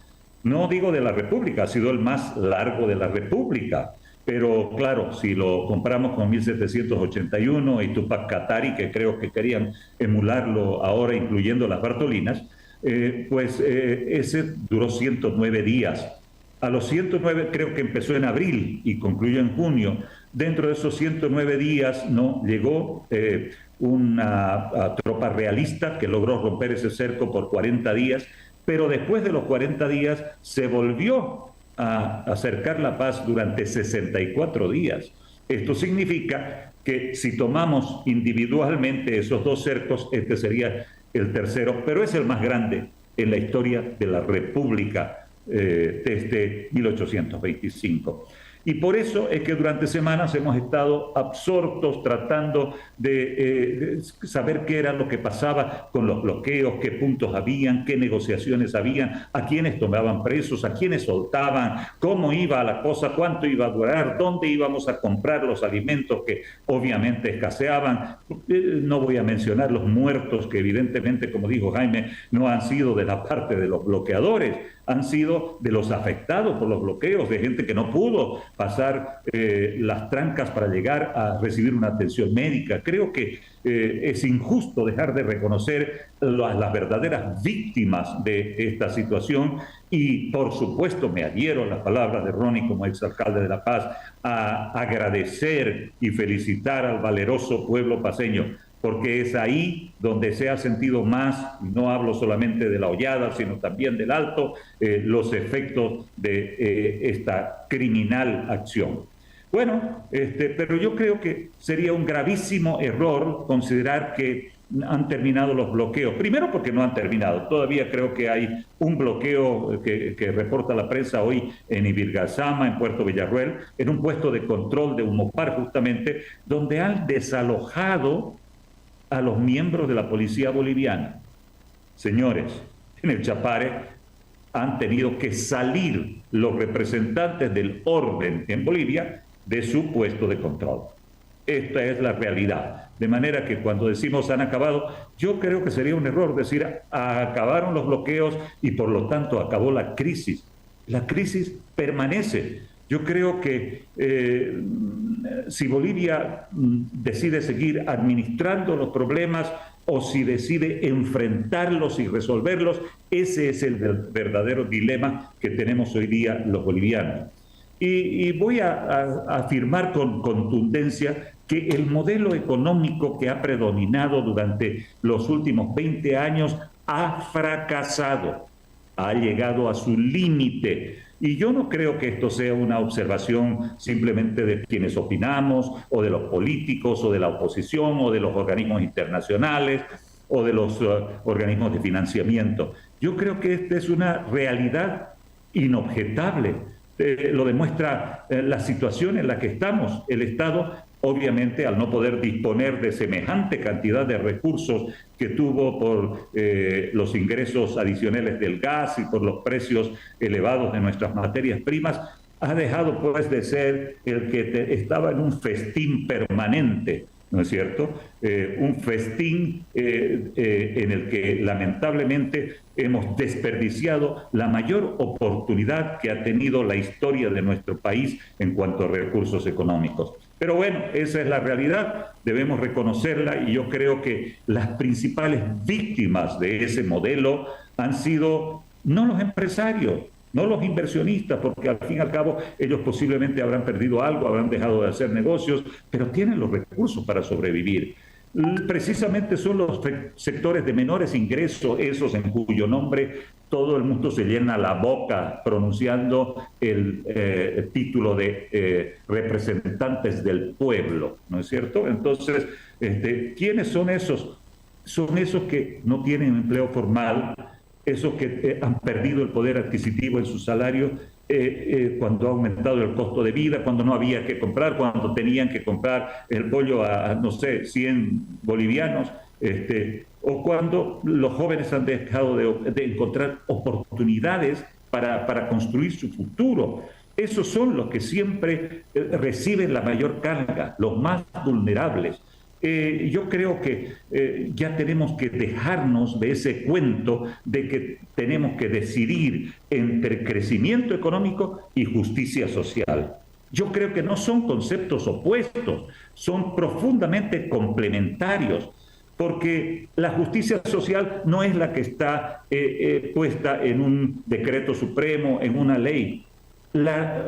No digo de la República, ha sido el más largo de la República. Pero claro, si lo comparamos con 1781 y Tupac Katari, que creo que querían emularlo ahora incluyendo las Bartolinas, ese duró 109 días. A los 109, creo que empezó en abril y concluyó en junio. Dentro de esos 109 días llegó una tropa realista que logró romper ese cerco por 40 días, pero después de los 40 días se volvió a acercar la paz durante 64 días. Esto significa que si tomamos individualmente esos dos cercos, este sería el tercero, pero es el más grande en la historia de la República desde 1825. Y por eso es que durante semanas hemos estado absortos tratando de saber qué era lo que pasaba con los bloqueos, qué puntos habían, qué negociaciones habían, a quiénes tomaban presos, a quiénes soltaban, cómo iba la cosa, cuánto iba a durar, dónde íbamos a comprar los alimentos que obviamente escaseaban. No voy a mencionar los muertos que evidentemente, como dijo Jaime, no han sido de la parte de los bloqueadores, han sido de los afectados por los bloqueos, de gente que no pudo pasar las trancas para llegar a recibir una atención médica. Creo que es injusto dejar de reconocer las verdaderas víctimas de esta situación y, por supuesto, me adhiero a las palabras de Ronnie como exalcalde de La Paz, a agradecer y felicitar al valeroso pueblo paceño, porque es ahí donde se ha sentido más, y no hablo solamente de la Hollada, sino también del Alto, los efectos de esta criminal acción. Bueno, pero yo creo que sería un gravísimo error considerar que han terminado los bloqueos. Primero porque no han terminado. Todavía creo que hay un bloqueo que reporta la prensa hoy en Ibirgazama, en Puerto Villarruel, en un puesto de control de Humopar justamente, donde han desalojado a los miembros de la policía boliviana. Señores, en el Chapare han tenido que salir los representantes del orden en Bolivia de su puesto de control. Esta es la realidad. De manera que cuando decimos han acabado, yo creo que sería un error decir acabaron los bloqueos y por lo tanto acabó la crisis. La crisis permanece. Yo creo que si Bolivia decide seguir administrando los problemas o si decide enfrentarlos y resolverlos, ese es el verdadero dilema que tenemos hoy día los bolivianos. Y voy a afirmar con contundencia que el modelo económico que ha predominado durante los últimos 20 años ha fracasado, ha llegado a su límite. Y yo no creo que esto sea una observación simplemente de quienes opinamos, o de los políticos, o de la oposición, o de los organismos internacionales, o de los organismos de financiamiento. Yo creo que esta es una realidad inobjetable. Lo demuestra la situación en la que estamos. El Estado, obviamente, al no poder disponer de semejante cantidad de recursos que tuvo por los ingresos adicionales del gas y por los precios elevados de nuestras materias primas, ha dejado pues de ser el que estaba en un festín permanente, ¿no es cierto? Un festín en el que lamentablemente hemos desperdiciado la mayor oportunidad que ha tenido la historia de nuestro país en cuanto a recursos económicos. Pero bueno, esa es la realidad, debemos reconocerla y yo creo que las principales víctimas de ese modelo han sido no los empresarios, no los inversionistas, porque al fin y al cabo ellos posiblemente habrán perdido algo, habrán dejado de hacer negocios, pero tienen los recursos para sobrevivir. Precisamente son los sectores de menores ingresos, esos en cuyo nombre todo el mundo se llena la boca pronunciando el título de representantes del pueblo, ¿no es cierto? Entonces, ¿quiénes son esos? Son esos que no tienen empleo formal, esos que han perdido el poder adquisitivo en su salario cuando ha aumentado el costo de vida, cuando no había que comprar, cuando tenían que comprar el pollo a no sé, 100 bolivianos, o cuando los jóvenes han dejado de encontrar oportunidades para construir su futuro. Esos son los que siempre reciben la mayor carga, los más vulnerables. Yo creo que ya tenemos que dejarnos de ese cuento de que tenemos que decidir entre crecimiento económico y justicia social. Yo creo que no son conceptos opuestos, son profundamente complementarios, porque la justicia social no es la que está puesta en un decreto supremo, en una ley. La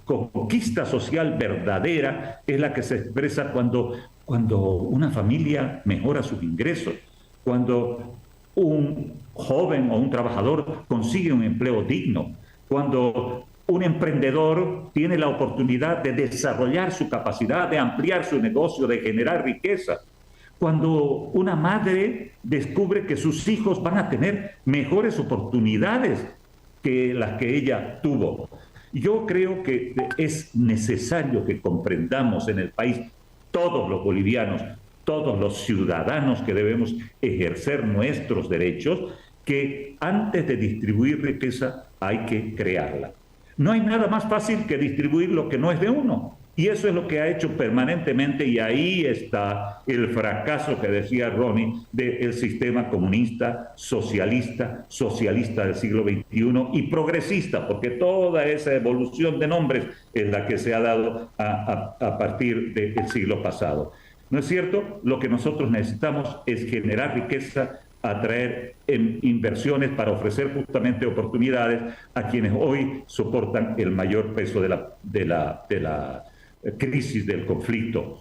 conquista social verdadera es la que se expresa cuando una familia mejora sus ingresos, cuando un joven o un trabajador consigue un empleo digno, cuando un emprendedor tiene la oportunidad de desarrollar su capacidad, de ampliar su negocio, de generar riqueza, cuando una madre descubre que sus hijos van a tener mejores oportunidades que las que ella tuvo. Yo creo que es necesario que comprendamos en el país, todos los bolivianos, todos los ciudadanos que debemos ejercer nuestros derechos, que antes de distribuir riqueza hay que crearla. No hay nada más fácil que distribuir lo que no es de uno. Y eso es lo que ha hecho permanentemente, y ahí está el fracaso que decía Ronnie del sistema comunista, socialista del siglo XXI y progresista, porque toda esa evolución de nombres es la que se ha dado a partir del siglo pasado. ¿No es cierto? Lo que nosotros necesitamos es generar riqueza, atraer inversiones para ofrecer justamente oportunidades a quienes hoy soportan el mayor peso de la crisis del conflicto.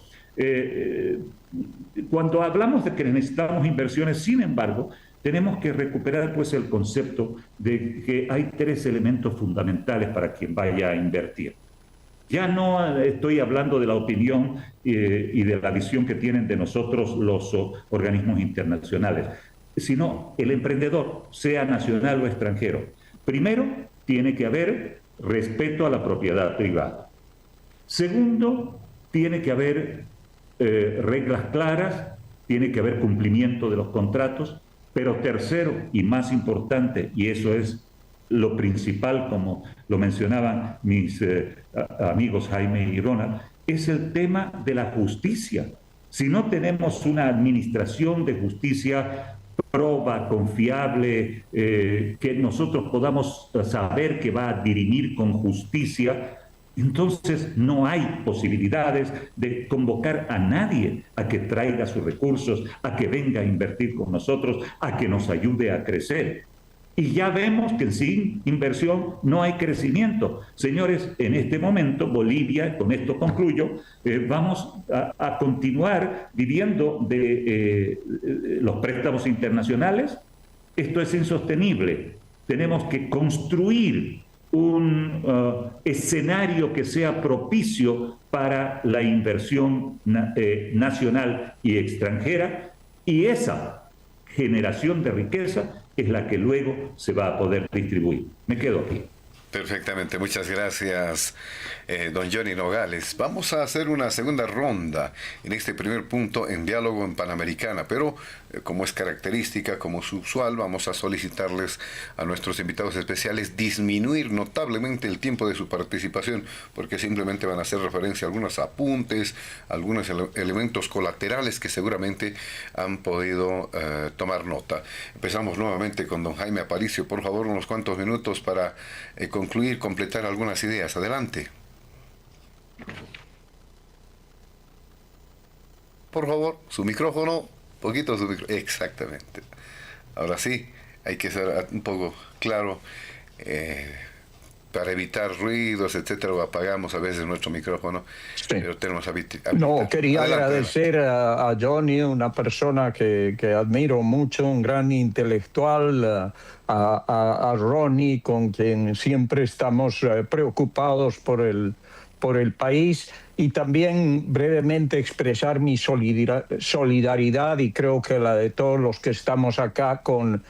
Cuando hablamos de que necesitamos inversiones, sin embargo, tenemos que recuperar pues el concepto de que hay tres elementos fundamentales para quien vaya a invertir. Ya no estoy hablando de la opinión y de la visión que tienen de nosotros los organismos internacionales, sino el emprendedor, sea nacional o extranjero. Primero, tiene que haber respeto a la propiedad privada. Segundo, tiene que haber reglas claras, tiene que haber cumplimiento de los contratos, pero tercero y más importante, y eso es lo principal, como lo mencionaban mis amigos Jaime y Ronald, es el tema de la justicia. Si no tenemos una administración de justicia proba, confiable, que nosotros podamos saber que va a dirimir con justicia, entonces no hay posibilidades de convocar a nadie a que traiga sus recursos, a que venga a invertir con nosotros, a que nos ayude a crecer. Y ya vemos que sin inversión no hay crecimiento. Señores, en este momento Bolivia, con esto concluyo, vamos a continuar viviendo de los préstamos internacionales. Esto es insostenible. Tenemos que construir un escenario que sea propicio para la inversión nacional y extranjera, y esa generación de riqueza es la que luego se va a poder distribuir. Me quedo aquí. Perfectamente, muchas gracias, don Johnny Nogales. Vamos a hacer una segunda ronda en este primer punto en Diálogo en Panamericana, pero como es característica, como es usual, vamos a solicitarles a nuestros invitados especiales disminuir notablemente el tiempo de su participación, porque simplemente van a hacer referencia a algunos apuntes, algunos elementos colaterales que seguramente han podido tomar nota. Empezamos nuevamente con don Jaime Aparicio. Por favor, unos cuantos minutos para concluir, completar algunas ideas. Adelante. por favor, su micrófono, poquito su micrófono. Exactamente. Ahora sí, hay que ser un poco claro. Para evitar ruidos, etcétera, apagamos a veces nuestro micrófono, sí. Pero tenemos No, quería agradecer a Johnny, una persona que admiro mucho, un gran intelectual, a Ronnie, con quien siempre estamos preocupados por el país, y también brevemente expresar mi solidaridad, y creo que la de todos los que estamos acá, con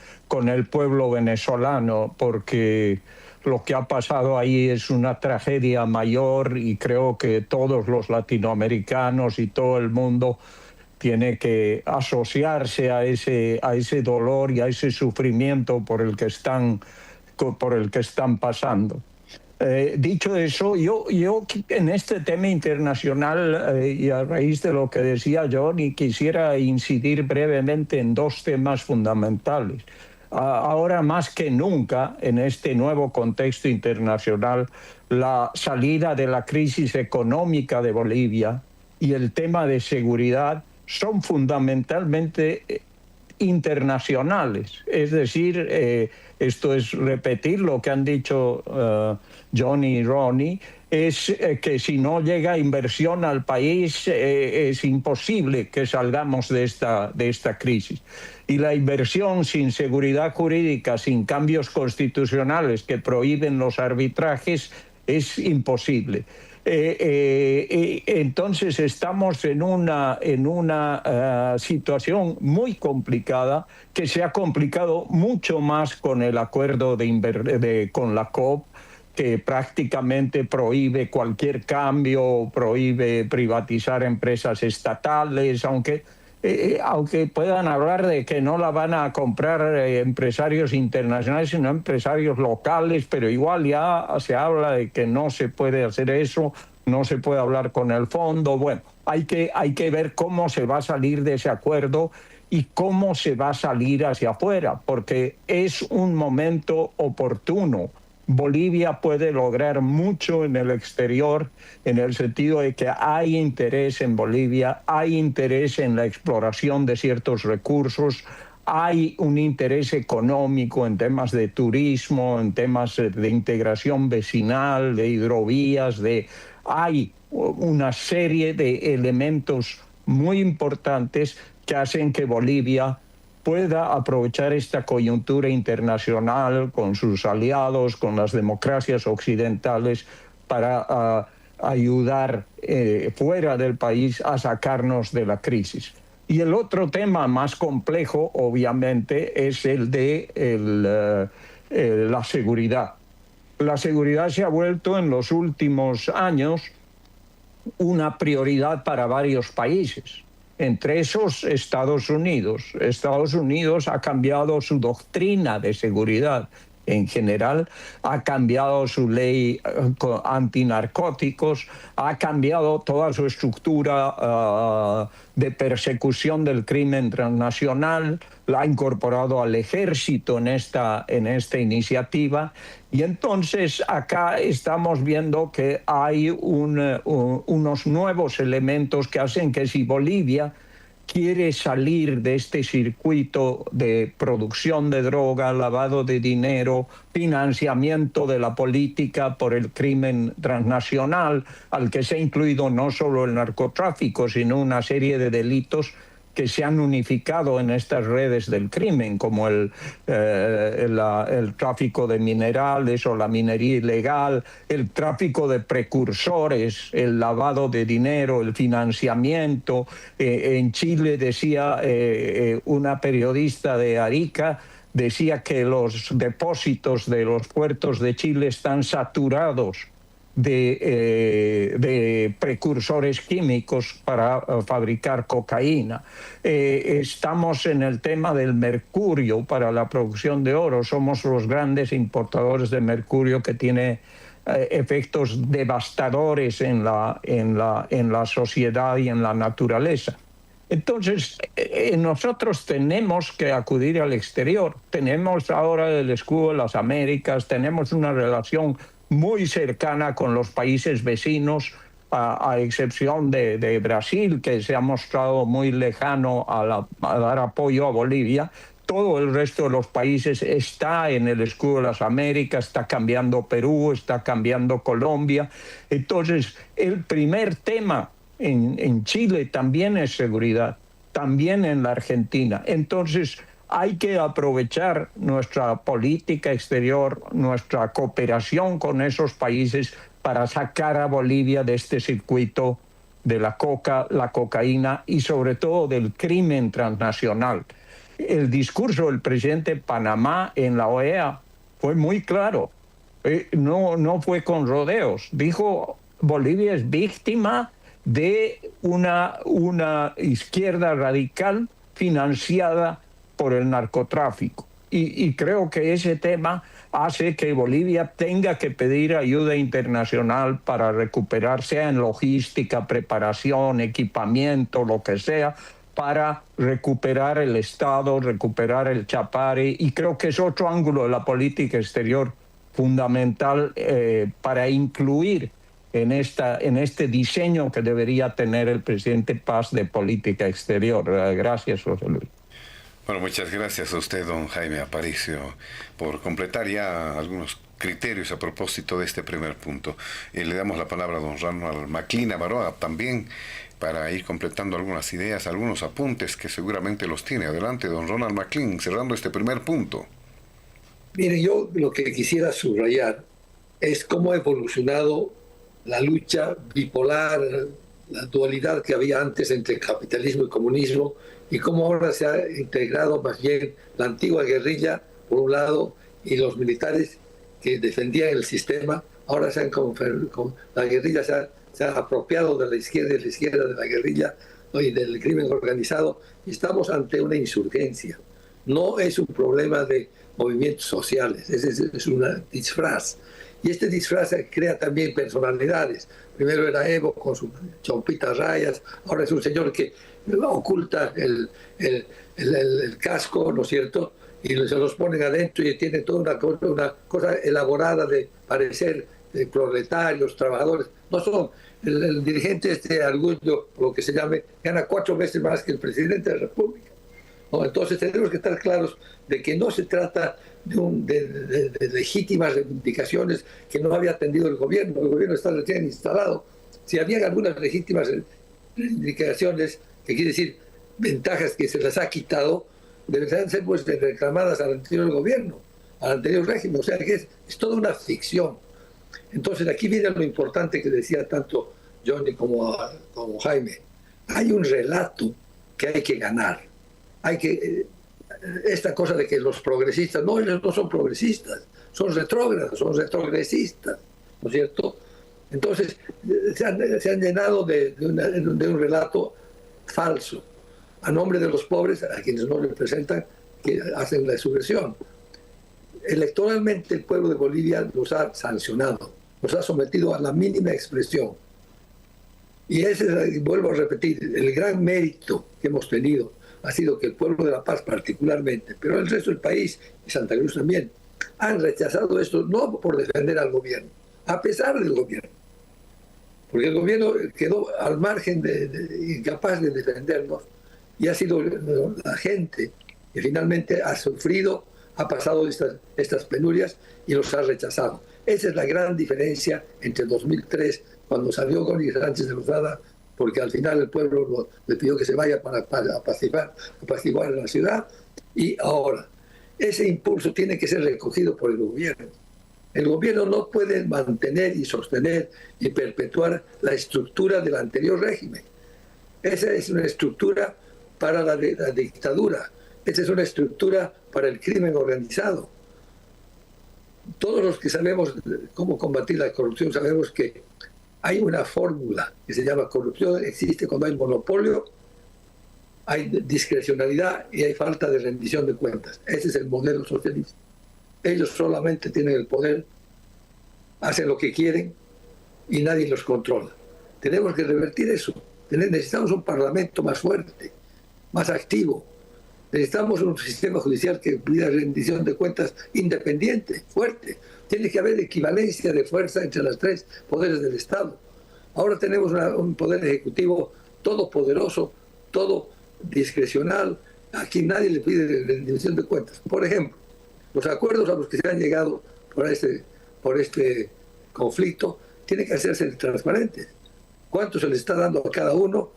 el pueblo venezolano, porque lo que ha pasado ahí es una tragedia mayor, y creo que todos los latinoamericanos y todo el mundo tiene que asociarse a ese dolor y a ese sufrimiento por el que están pasando. Dicho eso, yo en este tema internacional, y a raíz de lo que decía Johnny, quisiera incidir brevemente en dos temas fundamentales. Ahora más que nunca, en este nuevo contexto internacional, la salida de la crisis económica de Bolivia y el tema de seguridad son fundamentalmente internacionales. Es decir, esto es repetir lo que han dicho Johnny y Ronnie, es que si no llega inversión al país, es imposible que salgamos de esta crisis. Y la inversión sin seguridad jurídica, sin cambios constitucionales que prohíben los arbitrajes, es imposible. Entonces estamos en una situación muy complicada, que se ha complicado mucho más con el acuerdo con la COP, que prácticamente prohíbe cualquier cambio, prohíbe privatizar empresas estatales, aunque puedan hablar de que no la van a comprar empresarios internacionales, sino empresarios locales, pero igual ya se habla de que no se puede hacer eso, no se puede hablar con el fondo. Bueno, hay que ver cómo se va a salir de ese acuerdo y cómo se va a salir hacia afuera, porque es un momento oportuno. Bolivia puede lograr mucho en el exterior, en el sentido de que hay interés en Bolivia, hay interés en la exploración de ciertos recursos, hay un interés económico en temas de turismo, en temas de integración vecinal, de hidrovías, hay una serie de elementos muy importantes que hacen que Bolivia pueda aprovechar esta coyuntura internacional con sus aliados, con las democracias occidentales, para ayudar fuera del país a sacarnos de la crisis. Y el otro tema más complejo, obviamente, es el de la seguridad. La seguridad se ha vuelto en los últimos años una prioridad para varios países. Entre esos, Estados Unidos. Estados Unidos ha cambiado su doctrina de seguridad en general, ha cambiado su ley antinarcóticos, ha cambiado toda su estructura de persecución del crimen transnacional, la ha incorporado al ejército en esta iniciativa. Y entonces acá estamos viendo que hay unos nuevos elementos que hacen que, si Bolivia quiere salir de este circuito de producción de droga, lavado de dinero, financiamiento de la política por el crimen transnacional, al que se ha incluido no solo el narcotráfico, sino una serie de delitos que se han unificado en estas redes del crimen, como el tráfico de minerales o la minería ilegal, el tráfico de precursores, el lavado de dinero, el financiamiento. En Chile, decía una periodista de Arica, decía que los depósitos de los puertos de Chile están saturados de precursores químicos para fabricar cocaína. Estamos en el tema del mercurio para la producción de oro. Somos los grandes importadores de mercurio, que tiene efectos devastadores en la sociedad y en la naturaleza. Entonces, nosotros tenemos que acudir al exterior. Tenemos ahora el escudo de las Américas, tenemos una relación muy cercana con los países vecinos, a excepción de Brasil, que se ha mostrado muy lejano a dar apoyo a Bolivia. Todo el resto de los países está en el escudo de las Américas, está cambiando Perú, está cambiando Colombia. Entonces, el primer tema en Chile también es seguridad, también en la Argentina. Entonces, hay que aprovechar nuestra política exterior, nuestra cooperación con esos países para sacar a Bolivia de este circuito de la coca, la cocaína y sobre todo del crimen transnacional. El discurso del presidente de Panamá en la OEA fue muy claro, no fue con rodeos. Dijo, Bolivia es víctima de una izquierda radical financiada por el narcotráfico. Y creo que ese tema hace que Bolivia tenga que pedir ayuda internacional para recuperar, sea en logística, preparación, equipamiento, lo que sea, para recuperar el Estado, recuperar el Chapare, y creo que es otro ángulo de la política exterior fundamental para incluir en este diseño que debería tener el presidente Paz de política exterior. Gracias, José Luis. Bueno, muchas gracias a usted, don Jaime Aparicio, por completar ya algunos criterios a propósito de este primer punto. Le damos la palabra a don Ronald McLean Avaroa también para ir completando algunas ideas, algunos apuntes que seguramente los tiene. Adelante, don Ronald McLean, cerrando este primer punto. Mire, yo lo que quisiera subrayar es cómo ha evolucionado la lucha bipolar, la dualidad que había antes entre capitalismo y comunismo, y cómo ahora se ha integrado más bien la antigua guerrilla, por un lado, y los militares que defendían el sistema. Ahora la guerrilla se ha apropiado de la izquierda de la guerrilla, ¿no?, y del crimen organizado, y estamos ante una insurgencia. No es un problema de movimientos sociales, es un disfraz. Y este disfraz crea también personalidades. Primero era Evo con sus chompitas rayas, ahora es un señor que oculta el casco, ¿no es cierto?, y se los ponen adentro y tiene toda una cosa elaborada de parecer de proletarios, trabajadores. No son. El dirigente este Arguello, lo que se llame, gana 4 veces más que el presidente de la República, ¿no? Entonces tenemos que estar claros de que no se trata de legítimas reivindicaciones que no había atendido el gobierno está recién instalado. Si había algunas legítimas reivindicaciones, que quiere decir ventajas que se las ha quitado, deberían ser pues reclamadas al anterior gobierno, al anterior régimen. O sea que es toda una ficción. Entonces aquí viene lo importante que decía tanto Johnny como Jaime. Hay un relato que hay que ganar. Esta cosa de que los progresistas, no, ellos no son progresistas, son retrógrados, son retrogresistas, ¿no es cierto? Entonces se han llenado de un relato falso, a nombre de los pobres, a quienes no representan, que hacen la subversión. Electoralmente el pueblo de Bolivia los ha sancionado, los ha sometido a la mínima expresión. Y ese, vuelvo a repetir, el gran mérito que hemos tenido ha sido que el pueblo de La Paz particularmente, pero el resto del país y Santa Cruz también, han rechazado esto, no por defender al gobierno, a pesar del gobierno. Porque el gobierno quedó al margen, incapaz de defendernos, y ha sido la gente que finalmente ha sufrido, ha pasado estas penurias y los ha rechazado. Esa es la gran diferencia entre 2003, cuando salió Goni Sánchez de Lozada, porque al final el pueblo le pidió que se vaya para apaciguar la ciudad, y ahora. Ese impulso tiene que ser recogido por el gobierno. El gobierno no puede mantener y sostener y perpetuar la estructura del anterior régimen. Esa es una estructura para la dictadura. Esa es una estructura para el crimen organizado. Todos los que sabemos cómo combatir la corrupción sabemos que hay una fórmula que se llama corrupción. Existe cuando hay monopolio, hay discrecionalidad y hay falta de rendición de cuentas. Ese es el modelo socialista. Ellos solamente tienen el poder, hacen lo que quieren y nadie los controla. Tenemos que revertir eso. Necesitamos un parlamento más fuerte, más activo. Necesitamos un sistema judicial que pida rendición de cuentas independiente, fuerte. Tiene que haber equivalencia de fuerza entre los 3 poderes del Estado. Ahora tenemos un poder ejecutivo todopoderoso, todo discrecional. Aquí nadie le pide rendición de cuentas. Por ejemplo, los acuerdos a los que se han llegado por este conflicto tienen que hacerse transparentes. ¿Cuánto se le está dando a cada uno?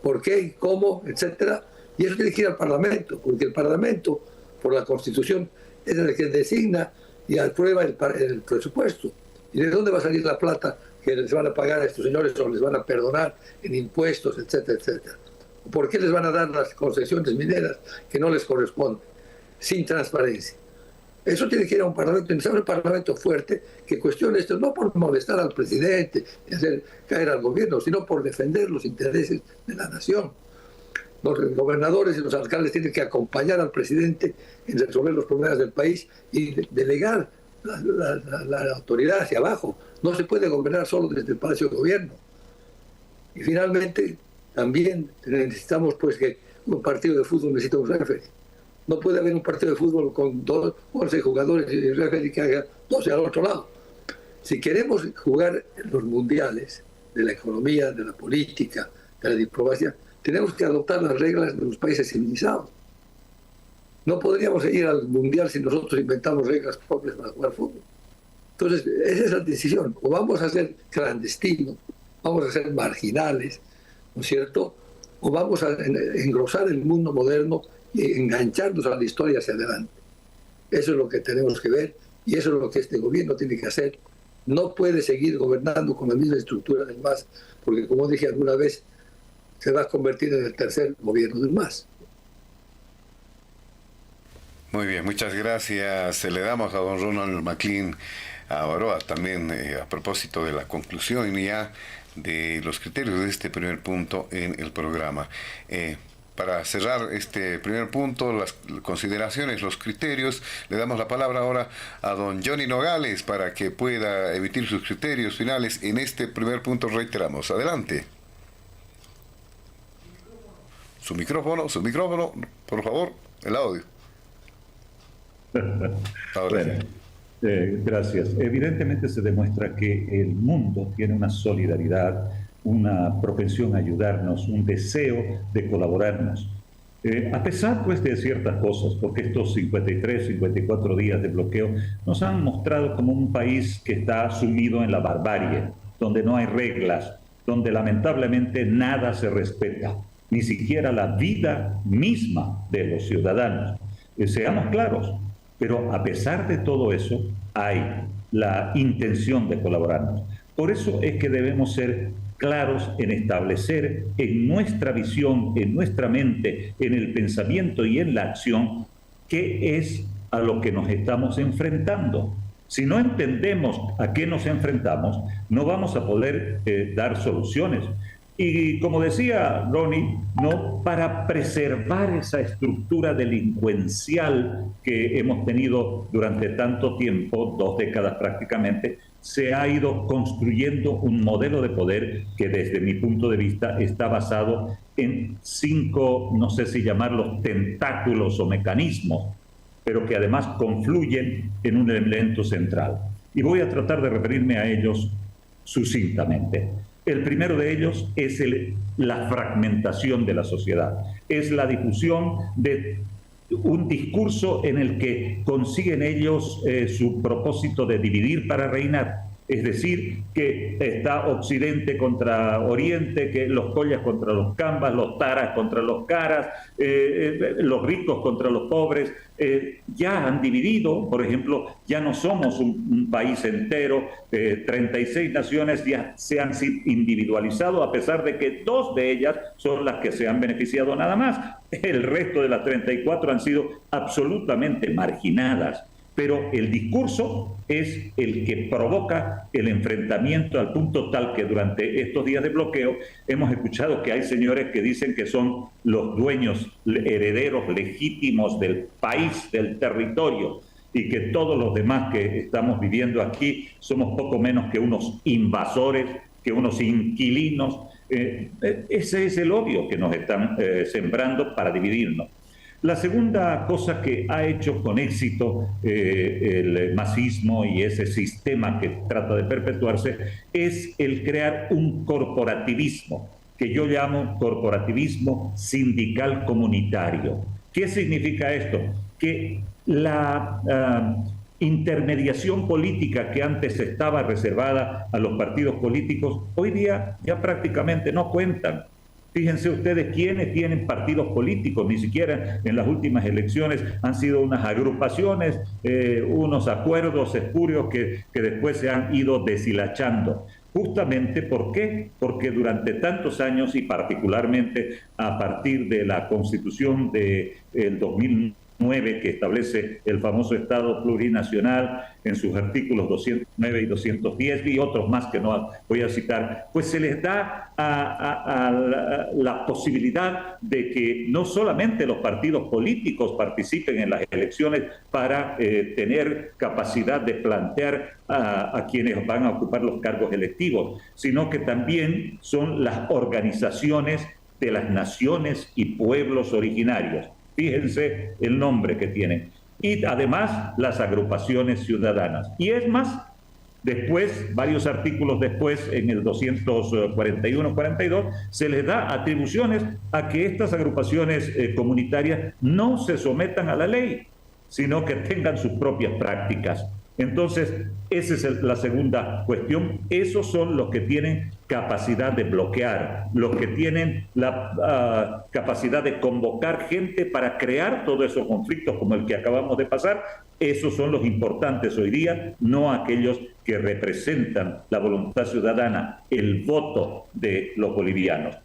¿Por qué? ¿Cómo? Etcétera. Y eso tiene que ir al Parlamento, porque el Parlamento, por la Constitución, es el que designa y aprueba el presupuesto. ¿Y de dónde va a salir la plata que les van a pagar a estos señores o les van a perdonar en impuestos, etcétera, etcétera? ¿Por qué les van a dar las concesiones mineras que no les corresponden? Sin transparencia. Eso tiene que ir a un parlamento, necesitamos un parlamento fuerte que cuestione esto, no por molestar al presidente y hacer caer al gobierno, sino por defender los intereses de la nación. Los gobernadores y los alcaldes tienen que acompañar al presidente en resolver los problemas del país y delegar la autoridad hacia abajo. No se puede gobernar solo desde el Palacio de Gobierno. Y finalmente, también necesitamos pues que un partido de fútbol necesita un referee. No puede haber un partido de fútbol con 11 jugadores y el referee que haga 12 al otro lado. Si queremos jugar en los mundiales de la economía, de la política, de la diplomacia, tenemos que adoptar las reglas de los países civilizados. No podríamos ir al mundial si nosotros inventamos reglas propias para jugar fútbol. Entonces, esa es la decisión. O vamos a ser clandestinos, vamos a ser marginales, ¿no es cierto? O vamos a engrosar el mundo moderno y engancharnos a la historia hacia adelante. Eso es lo que tenemos que ver y eso es lo que este gobierno tiene que hacer. No puede seguir gobernando con la misma estructura del MAS, porque como dije alguna vez, se va a convertir en el tercer gobierno del MAS. Muy bien, muchas gracias. Le damos a don Ronald McLean Avaroa también a propósito de la conclusión ya de los criterios de este primer punto en el programa. Para cerrar este primer punto, las consideraciones, los criterios, le damos la palabra ahora a don Johnny Nogales para que pueda emitir sus criterios finales en este primer punto. Reiteramos, adelante. Su micrófono, por favor, el audio. Bueno, gracias. Evidentemente se demuestra que el mundo tiene una solidaridad, una propensión a ayudarnos, un deseo de colaborarnos. A pesar pues de ciertas cosas, porque estos 53, 54 días de bloqueo nos han mostrado como un país que está sumido en la barbarie, donde no hay reglas, donde lamentablemente nada se respeta, ni siquiera la vida misma de los ciudadanos. Seamos claros, pero a pesar de todo eso, hay la intención de colaborarnos. Por eso es que debemos ser claros en establecer en nuestra visión, en nuestra mente, en el pensamiento y en la acción, qué es a lo que nos estamos enfrentando. Si no entendemos a qué nos enfrentamos, no vamos a poder dar soluciones. Y como decía Ronnie, ¿no? Para preservar esa estructura delincuencial que hemos tenido durante tanto tiempo, 2 décadas prácticamente, se ha ido construyendo un modelo de poder que desde mi punto de vista está basado en 5, no sé si llamarlos tentáculos o mecanismos, pero que además confluyen en un elemento central. Y voy a tratar de referirme a ellos sucintamente. El primero de ellos es la fragmentación de la sociedad, es la difusión de un discurso en el que consiguen ellos su propósito de dividir para reinar. Es decir, que está Occidente contra Oriente, que los collas contra los cambas, los taras contra los caras, los ricos contra los pobres. Ya han dividido, por ejemplo, ya no somos un país entero, 36 naciones ya se han individualizado, a pesar de que 2 de ellas son las que se han beneficiado nada más. El resto de las 34 han sido absolutamente marginadas. Pero el discurso es el que provoca el enfrentamiento al punto tal que durante estos días de bloqueo hemos escuchado que hay señores que dicen que son los dueños, herederos legítimos del país, del territorio, y que todos los demás que estamos viviendo aquí somos poco menos que unos invasores, que unos inquilinos. Ese es el odio que nos están sembrando para dividirnos. La segunda cosa que ha hecho con éxito el masismo y ese sistema que trata de perpetuarse es el crear un corporativismo, que yo llamo corporativismo sindical comunitario. ¿Qué significa esto? Que la intermediación política que antes estaba reservada a los partidos políticos, hoy día ya prácticamente no cuentan. Fíjense ustedes quiénes tienen partidos políticos, ni siquiera en las últimas elecciones han sido unas agrupaciones, unos acuerdos espurios que después se han ido deshilachando. Justamente, ¿por qué? Porque durante tantos años y particularmente a partir de la Constitución del 2009, que establece el famoso Estado plurinacional en sus artículos 209 y 210 y otros más que no voy a citar, pues se les da la posibilidad de que no solamente los partidos políticos participen en las elecciones para tener capacidad de plantear a quienes van a ocupar los cargos electivos, sino que también son las organizaciones de las naciones y pueblos originarios. Fíjense el nombre que tienen. Y además las agrupaciones ciudadanas. Y es más, después, varios artículos después, en el 241-42, se les da atribuciones a que estas agrupaciones comunitarias no se sometan a la ley, sino que tengan sus propias prácticas. Entonces, esa es la segunda cuestión. Esos son los que tienen capacidad de bloquear, los que tienen la capacidad de convocar gente para crear todos esos conflictos como el que acabamos de pasar. Esos son los importantes hoy día, no aquellos que representan la voluntad ciudadana, el voto de los bolivianos.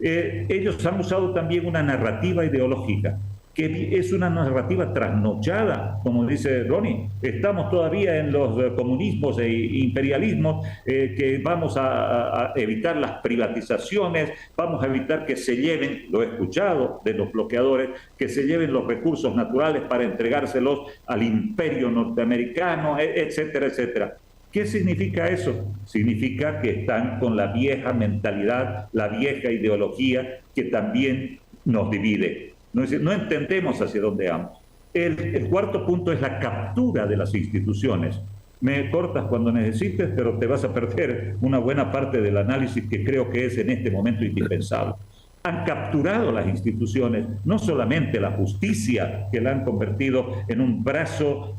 Ellos han usado también una narrativa ideológica, que es una narrativa trasnochada, como dice Ronnie. Estamos todavía en los comunismos e imperialismos, que vamos a evitar las privatizaciones, vamos a evitar que se lleven, lo he escuchado de los bloqueadores, que se lleven los recursos naturales para entregárselos al imperio norteamericano, etcétera, etcétera. ¿Qué significa eso? Significa que están con la vieja mentalidad, la vieja ideología que también nos divide. No entendemos hacia dónde vamos. El cuarto punto es la captura de las instituciones. Me cortas cuando necesites, pero te vas a perder una buena parte del análisis que creo que es en este momento indispensable. Han capturado las instituciones, no solamente la justicia, que la han convertido en un brazo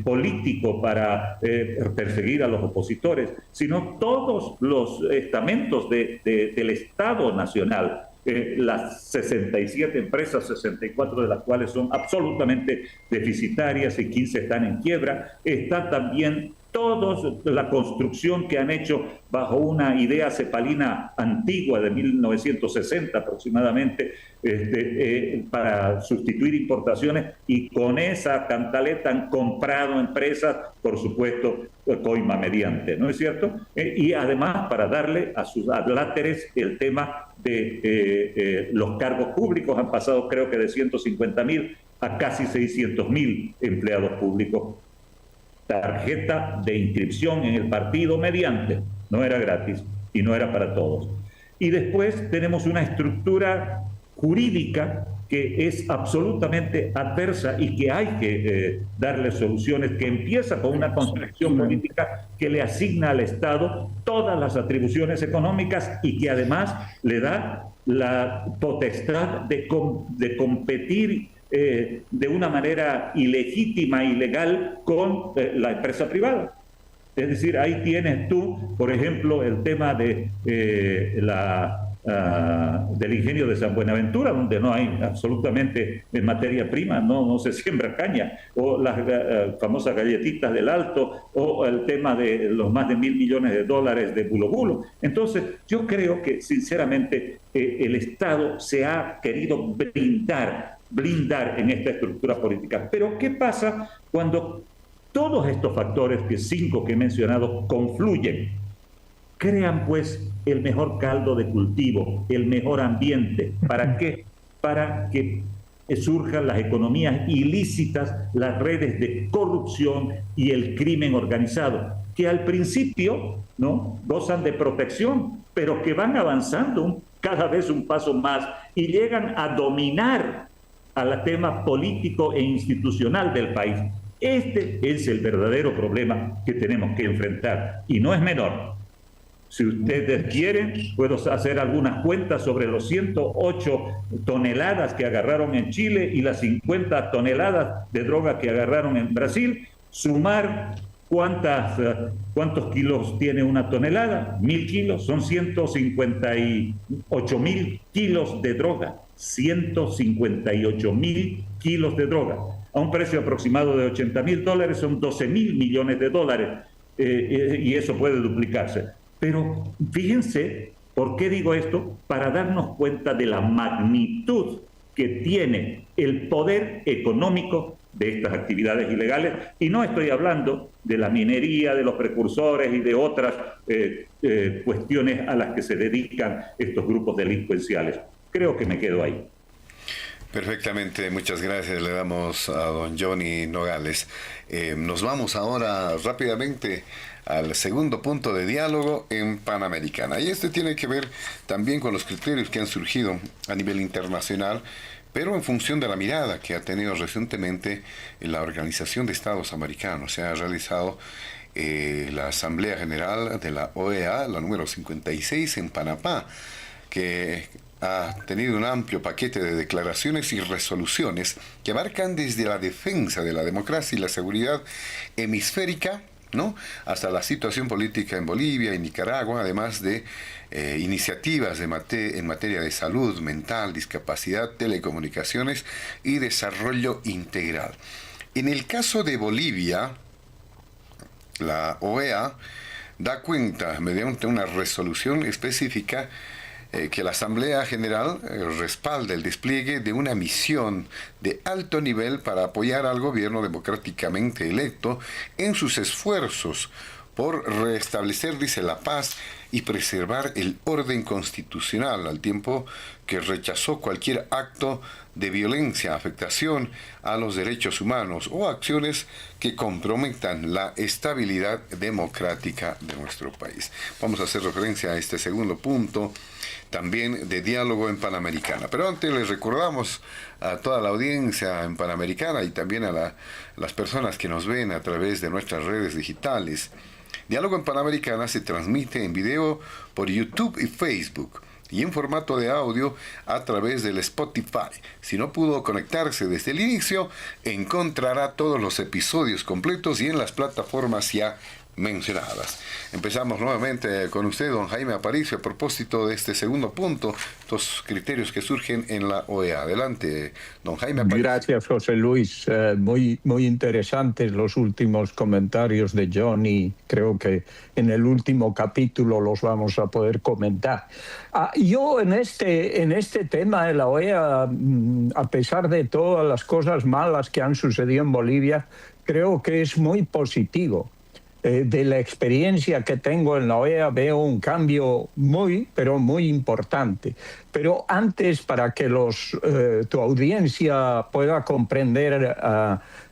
político para perseguir a los opositores, sino todos los estamentos del Estado Nacional. Las 67 empresas, 64 de las cuales son absolutamente deficitarias y 15 están en quiebra. Está también toda la construcción que han hecho bajo una idea cepalina antigua de 1960 aproximadamente, para sustituir importaciones, y con esa cantaleta han comprado empresas, por supuesto, coima mediante, ¿no es cierto? Y además para darle a sus adláteres el tema de los cargos públicos. Han pasado, creo que de 150.000 a casi 600.000 empleados públicos. Tarjeta de inscripción en el partido mediante, no era gratis y no era para todos. Y después tenemos una estructura jurídica que es absolutamente adversa y que hay que darle soluciones, que empieza con una construcción política que le asigna al Estado todas las atribuciones económicas y que además le da la potestad de competir de una manera ilegítima, ilegal, con la empresa privada. Es decir, ahí tienes tú, por ejemplo, el tema de del ingenio de San Buenaventura, donde no hay absolutamente materia prima, no se siembra caña, o las famosas galletitas del Alto, o el tema de los más de $1.000 millones de Bulo Bulo. Entonces, yo creo que, sinceramente, el Estado se ha querido blindar en esta estructura política. Pero ¿qué pasa cuando todos estos factores, que 5 que he mencionado, confluyen? Crean pues el mejor caldo de cultivo, el mejor ambiente. ¿Para qué? Para que surjan las economías ilícitas, las redes de corrupción y el crimen organizado, que al principio no gozan de protección, pero que van avanzando cada vez un paso más y llegan a dominar al tema político e institucional del país. Este es el verdadero problema que tenemos que enfrentar, y no es menor. Si ustedes quieren, puedo hacer algunas cuentas sobre los 108 toneladas que agarraron en Chile y las 50 toneladas de droga que agarraron en Brasil, sumar cuántos kilos tiene una tonelada, 1.000 kilos, son 158.000 kilos de droga, 158.000 kilos de droga, a un precio aproximado de $80.000, son 12.000 millones de dólares, y eso puede duplicarse. Pero fíjense, ¿por qué digo esto? Para darnos cuenta de la magnitud que tiene el poder económico de estas actividades ilegales, y no estoy hablando de la minería, de los precursores y de otras cuestiones a las que se dedican estos grupos delincuenciales. Creo que me quedo ahí. Perfectamente, muchas gracias. Le damos a don Johnny Nogales. Nos vamos ahora rápidamente al segundo punto de diálogo en Panamericana. Y este tiene que ver también con los criterios que han surgido a nivel internacional, pero en función de la mirada que ha tenido recientemente la Organización de Estados Americanos. Se ha realizado la Asamblea General de la OEA, la número 56 en Panamá, que ha tenido un amplio paquete de declaraciones y resoluciones que abarcan desde la defensa de la democracia y la seguridad hemisférica, ¿no?, hasta la situación política en Bolivia y Nicaragua, además de iniciativas en materia de salud mental, discapacidad, telecomunicaciones y desarrollo integral. En el caso de Bolivia, la OEA da cuenta mediante una resolución específica que la Asamblea General respalda el despliegue de una misión de alto nivel para apoyar al gobierno democráticamente electo en sus esfuerzos por restablecer, dice, la paz y preservar el orden constitucional, al tiempo que rechazó cualquier acto de violencia, afectación a los derechos humanos o acciones que comprometan la estabilidad democrática de nuestro país. Vamos a hacer referencia a este segundo punto también de diálogo en Panamericana. Pero antes les recordamos a toda la audiencia en Panamericana y también a las personas que nos ven a través de nuestras redes digitales. Diálogo en Panamericana se transmite en video por YouTube y Facebook y en formato de audio a través del Spotify. Si no pudo conectarse desde el inicio, encontrará todos los episodios completos y en las plataformas ya mencionadas. Empezamos nuevamente con usted, don Jaime Aparicio, a propósito de este segundo punto, estos criterios que surgen en la OEA. Adelante, don Jaime Aparicio. Gracias, José Luis. Muy interesantes los últimos comentarios de John, y creo que en el último capítulo los vamos a poder comentar. Yo en este tema de la OEA, a pesar de todas las cosas malas que han sucedido en Bolivia, creo que es muy positivo. De la experiencia que tengo en la OEA veo un cambio pero muy importante. Pero antes, para que tu audiencia pueda comprender,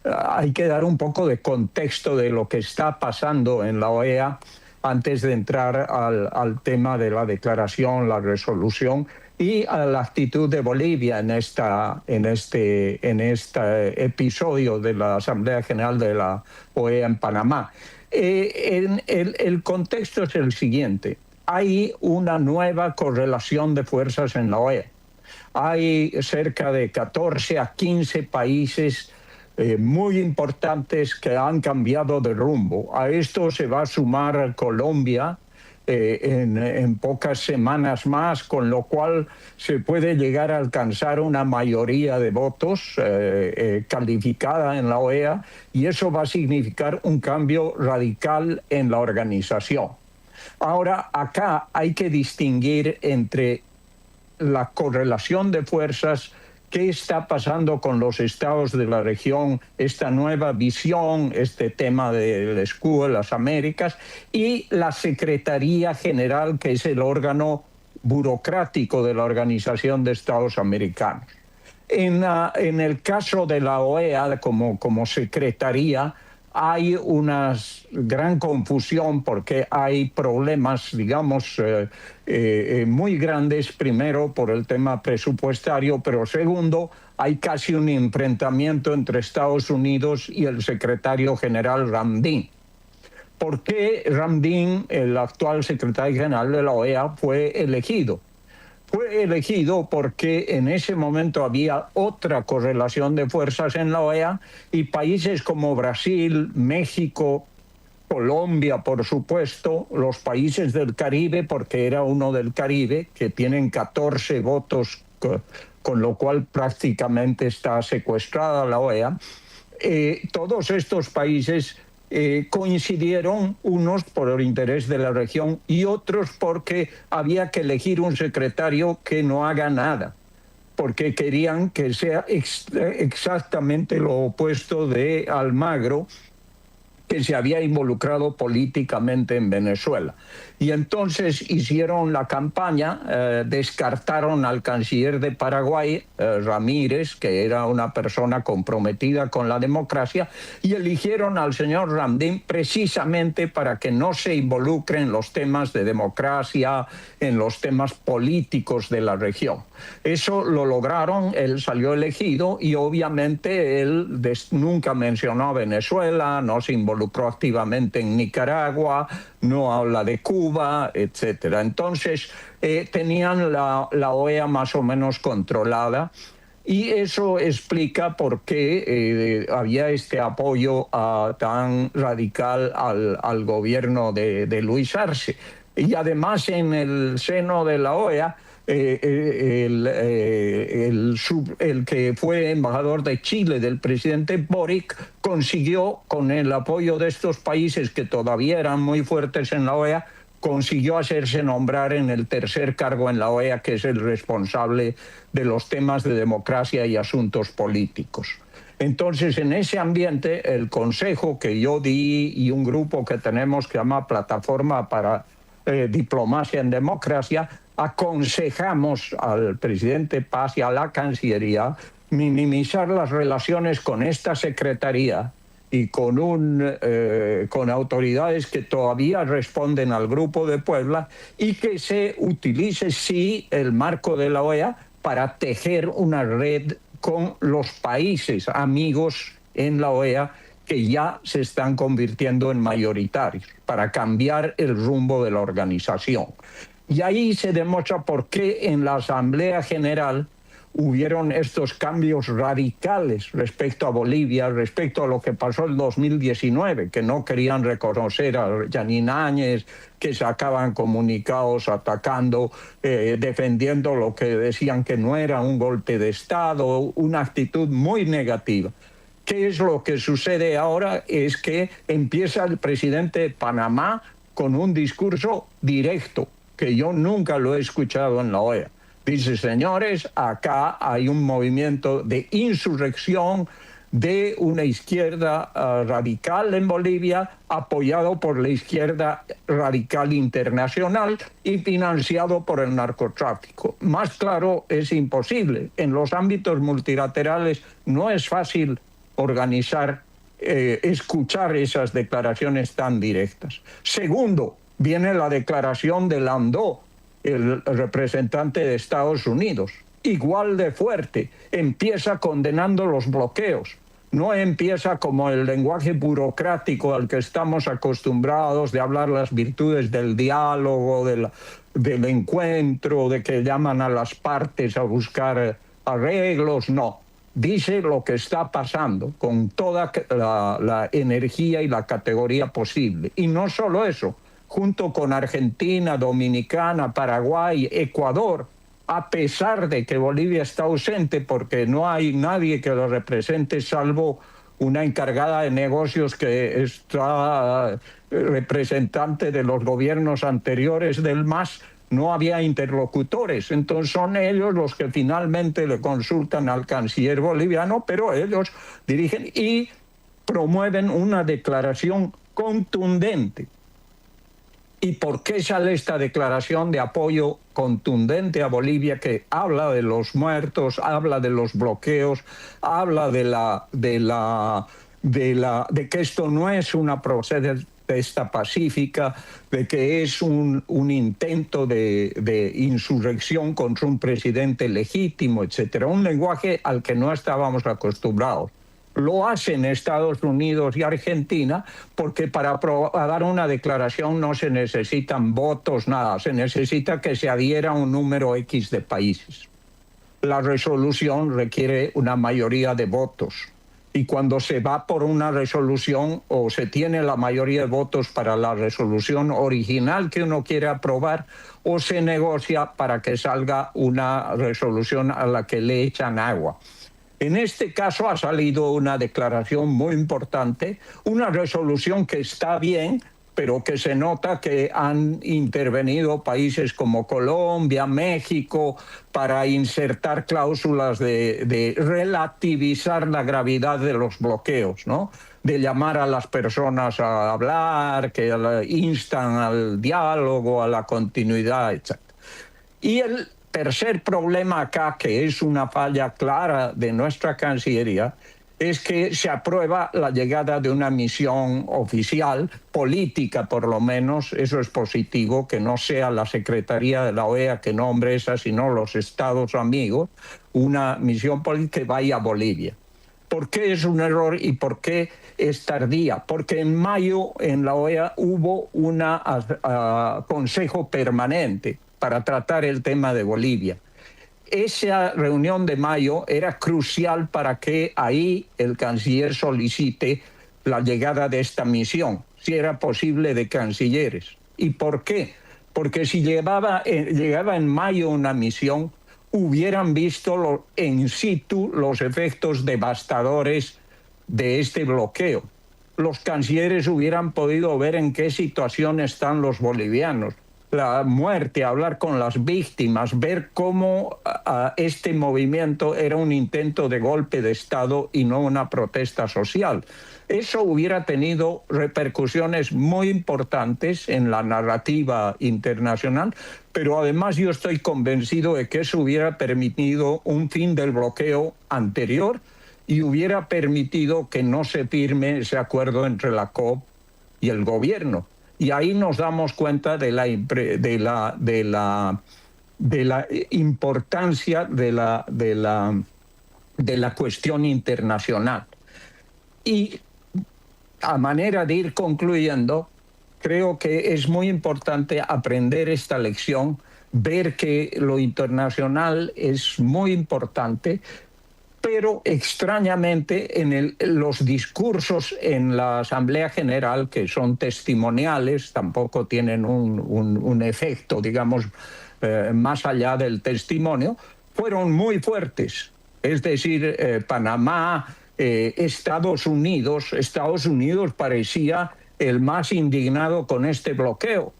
hay que dar un poco de contexto de lo que está pasando en la OEA antes de entrar al tema de la declaración, la resolución y a la actitud de Bolivia en este episodio de la Asamblea General de la OEA en Panamá. El contexto es el siguiente. Hay una nueva correlación de fuerzas en la OEA. Hay cerca de 14 a 15 países muy importantes que han cambiado de rumbo. A esto se va a sumar Colombia en pocas semanas más, con lo cual se puede llegar a alcanzar una mayoría de votos calificada en la OEA, y eso va a significar un cambio radical en la organización. Ahora, acá hay que distinguir entre la correlación de fuerzas, qué está pasando con los estados de la región, esta nueva visión, este tema del escudo de las Américas, y la Secretaría General, que es el órgano burocrático de la Organización de Estados Americanos. En el caso de la OEA, como secretaría, hay una gran confusión porque hay problemas, digamos, muy grandes, primero por el tema presupuestario, pero segundo, hay casi un enfrentamiento entre Estados Unidos y el secretario general Ramdin. ¿Por qué Ramdin, el actual secretario general de la OEA, fue elegido? Fue elegido porque en ese momento había otra correlación de fuerzas en la OEA y países como Brasil, México, Colombia, por supuesto, los países del Caribe, porque era uno del Caribe, que tienen 14 votos, con lo cual prácticamente está secuestrada la OEA. Todos estos países coincidieron, unos por el interés de la región y otros porque había que elegir un secretario que no haga nada, porque querían que sea exactamente lo opuesto de Almagro, que se había involucrado políticamente en Venezuela. Y entonces hicieron la campaña, descartaron al canciller de Paraguay, Ramírez, que era una persona comprometida con la democracia, y eligieron al señor Ramdin precisamente para que no se involucre en los temas de democracia, en los temas políticos de la región. Eso lo lograron, él salió elegido y obviamente él nunca mencionó a Venezuela, no se involucró activamente en Nicaragua, no habla de Cuba, etcétera. Entonces tenían la OEA más o menos controlada y eso explica por qué había este apoyo tan radical al gobierno de Luis Arce. Y además en el seno de la OEA, el que fue embajador de Chile del presidente Boric consiguió, con el apoyo de estos países que todavía eran muy fuertes en la OEA, consiguió hacerse nombrar en el tercer cargo en la OEA, que es el responsable de los temas de democracia y asuntos políticos. Entonces, en ese ambiente, el consejo que yo di y un grupo que tenemos que se llama Plataforma para Diplomacia en Democracia, aconsejamos al presidente Paz y a la Cancillería minimizar las relaciones con esta secretaría y con autoridades que todavía responden al Grupo de Puebla, y que se utilice, sí, el marco de la OEA para tejer una red con los países amigos en la OEA que ya se están convirtiendo en mayoritarios, para cambiar el rumbo de la organización. Y ahí se demuestra por qué en la Asamblea General hubieron estos cambios radicales respecto a Bolivia, respecto a lo que pasó en 2019, que no querían reconocer a Yanín Áñez, que sacaban comunicados atacando, defendiendo lo que decían que no era un golpe de Estado, una actitud muy negativa. ¿Qué es lo que sucede ahora? Es que empieza el presidente de Panamá con un discurso directo, que yo nunca lo he escuchado en la OEA. Dice, señores, acá hay un movimiento de insurrección de una izquierda radical en Bolivia, apoyado por la izquierda radical internacional y financiado por el narcotráfico. Más claro es imposible. En los ámbitos multilaterales no es fácil organizar, escuchar esas declaraciones tan directas. Segundo, viene la declaración de Landau, el representante de Estados Unidos, igual de fuerte. Empieza condenando los bloqueos. No empieza como el lenguaje burocrático al que estamos acostumbrados, de hablar las virtudes del diálogo, del encuentro, de que llaman a las partes a buscar arreglos. No, dice lo que está pasando con toda la energía y la categoría posible. Y no solo eso, junto con Argentina, Dominicana, Paraguay, Ecuador, a pesar de que Bolivia está ausente porque no hay nadie que lo represente salvo una encargada de negocios que está representante de los gobiernos anteriores del MAS, no había interlocutores. Entonces son ellos los que finalmente le consultan al canciller boliviano, pero ellos dirigen y promueven una declaración contundente. ¿Y por qué sale esta declaración de apoyo contundente a Bolivia, que habla de los muertos, habla de los bloqueos, habla de que esto no es una protesta pacífica, de que es un intento de insurrección contra un presidente legítimo, etcétera. Un lenguaje al que no estábamos acostumbrados. Lo hacen Estados Unidos y Argentina porque para dar una declaración no se necesitan votos, nada. Se necesita que se adhiera un número X de países. La resolución requiere una mayoría de votos. Y cuando se va por una resolución o se tiene la mayoría de votos para la resolución original que uno quiere aprobar, o se negocia para que salga una resolución a la que le echan agua. En este caso ha salido una declaración muy importante, una resolución que está bien, pero que se nota que han intervenido países como Colombia, México, para insertar cláusulas de relativizar la gravedad de los bloqueos, ¿no? De llamar a las personas a hablar, que instan al diálogo, a la continuidad, etc. Y el tercer problema acá, que es una falla clara de nuestra Cancillería, es que se aprueba la llegada de una misión oficial, política por lo menos. Eso es positivo, que no sea la Secretaría de la OEA que nombre esa, sino los Estados amigos, una misión política que vaya a Bolivia. ¿Por qué es un error y por qué es tardía? Porque en mayo en la OEA hubo un consejo permanente para tratar el tema de Bolivia. Esa reunión de mayo era crucial para que ahí el canciller solicite la llegada de esta misión, si era posible, de cancilleres. ¿Y por qué? Porque si llegaba en mayo una misión, hubieran visto in situ los efectos devastadores de este bloqueo. Los cancilleres hubieran podido ver en qué situación están los bolivianos. La muerte, hablar con las víctimas, ver cómo este movimiento era un intento de golpe de Estado y no una protesta social. Eso hubiera tenido repercusiones muy importantes en la narrativa internacional, pero además yo estoy convencido de que eso hubiera permitido un fin del bloqueo anterior y hubiera permitido que no se firme ese acuerdo entre la COP y el gobierno. Y ahí nos damos cuenta de la importancia de la cuestión internacional. Y a manera de ir concluyendo, creo que es muy importante aprender esta lección, ver que lo internacional es muy importante, pero extrañamente en los discursos en la Asamblea General, que son testimoniales, tampoco tienen un efecto, digamos, más allá del testimonio, fueron muy fuertes. Es decir, Panamá, Estados Unidos parecía el más indignado con este bloqueo.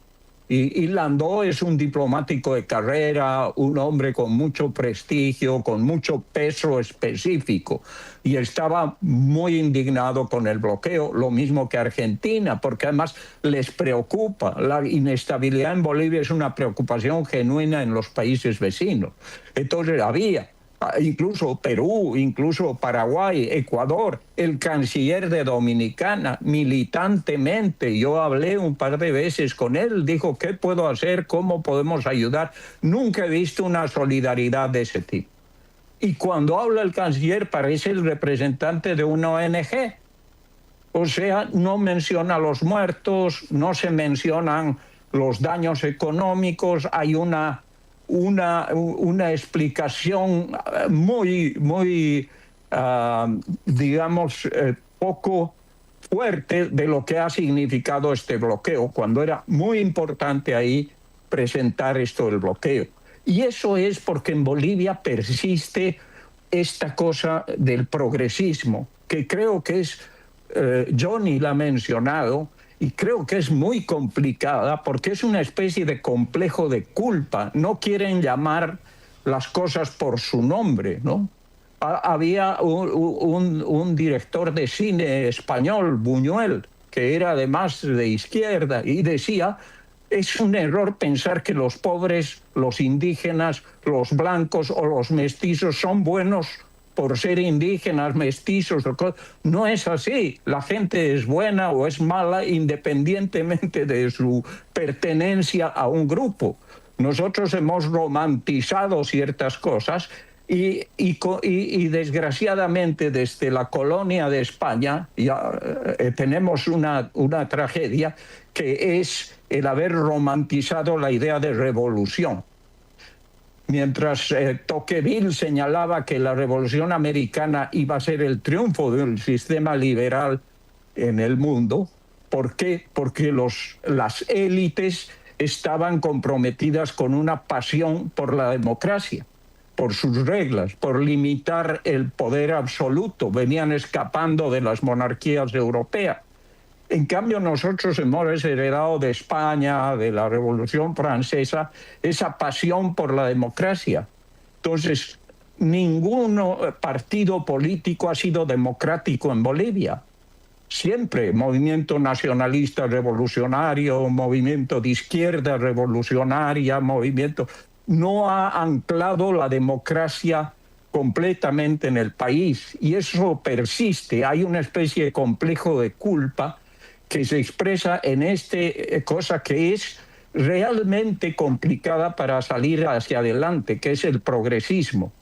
Y Landó es un diplomático de carrera, un hombre con mucho prestigio, con mucho peso específico, y estaba muy indignado con el bloqueo, lo mismo que Argentina, porque además les preocupa. La inestabilidad en Bolivia es una preocupación genuina en los países vecinos. Entonces había incluso Perú, incluso Paraguay, Ecuador, el canciller de Dominicana, militantemente. Yo hablé un par de veces con él, dijo, ¿qué puedo hacer? ¿Cómo podemos ayudar? Nunca he visto una solidaridad de ese tipo. Y cuando habla el canciller parece el representante de una ONG. O sea, no menciona los muertos, no se mencionan los daños económicos, hay una explicación muy, digamos, poco fuerte de lo que ha significado este bloqueo, cuando era muy importante ahí presentar esto del bloqueo. Y eso es porque en Bolivia persiste esta cosa del progresismo, que creo que es, Johnny la ha mencionado, y creo que es muy complicada porque es una especie de complejo de culpa. No quieren llamar las cosas por su nombre, ¿no? Había un director de cine español, Buñuel, que era además de izquierda, y decía, es un error pensar que los pobres, los indígenas, los blancos o los mestizos son buenos por ser indígenas, mestizos. No es así. La gente es buena o es mala independientemente de su pertenencia a un grupo. Nosotros hemos romantizado ciertas cosas y desgraciadamente desde la colonia de España ya tenemos una tragedia que es el haber romantizado la idea de revolución. Mientras Tocqueville señalaba que la revolución americana iba a ser el triunfo del sistema liberal en el mundo. ¿Por qué? Porque las élites estaban comprometidas con una pasión por la democracia, por sus reglas, por limitar el poder absoluto. Venían escapando de las monarquías europeas. En cambio, nosotros hemos heredado de España, de la Revolución Francesa, esa pasión por la democracia. Entonces, ningún partido político ha sido democrático en Bolivia. Siempre movimiento nacionalista revolucionario, movimiento de izquierda revolucionaria, movimiento... No ha anclado la democracia completamente en el país y eso persiste. Hay una especie de complejo de culpa que se expresa en esta cosa que es realmente complicada para salir hacia adelante, que es el progresismo,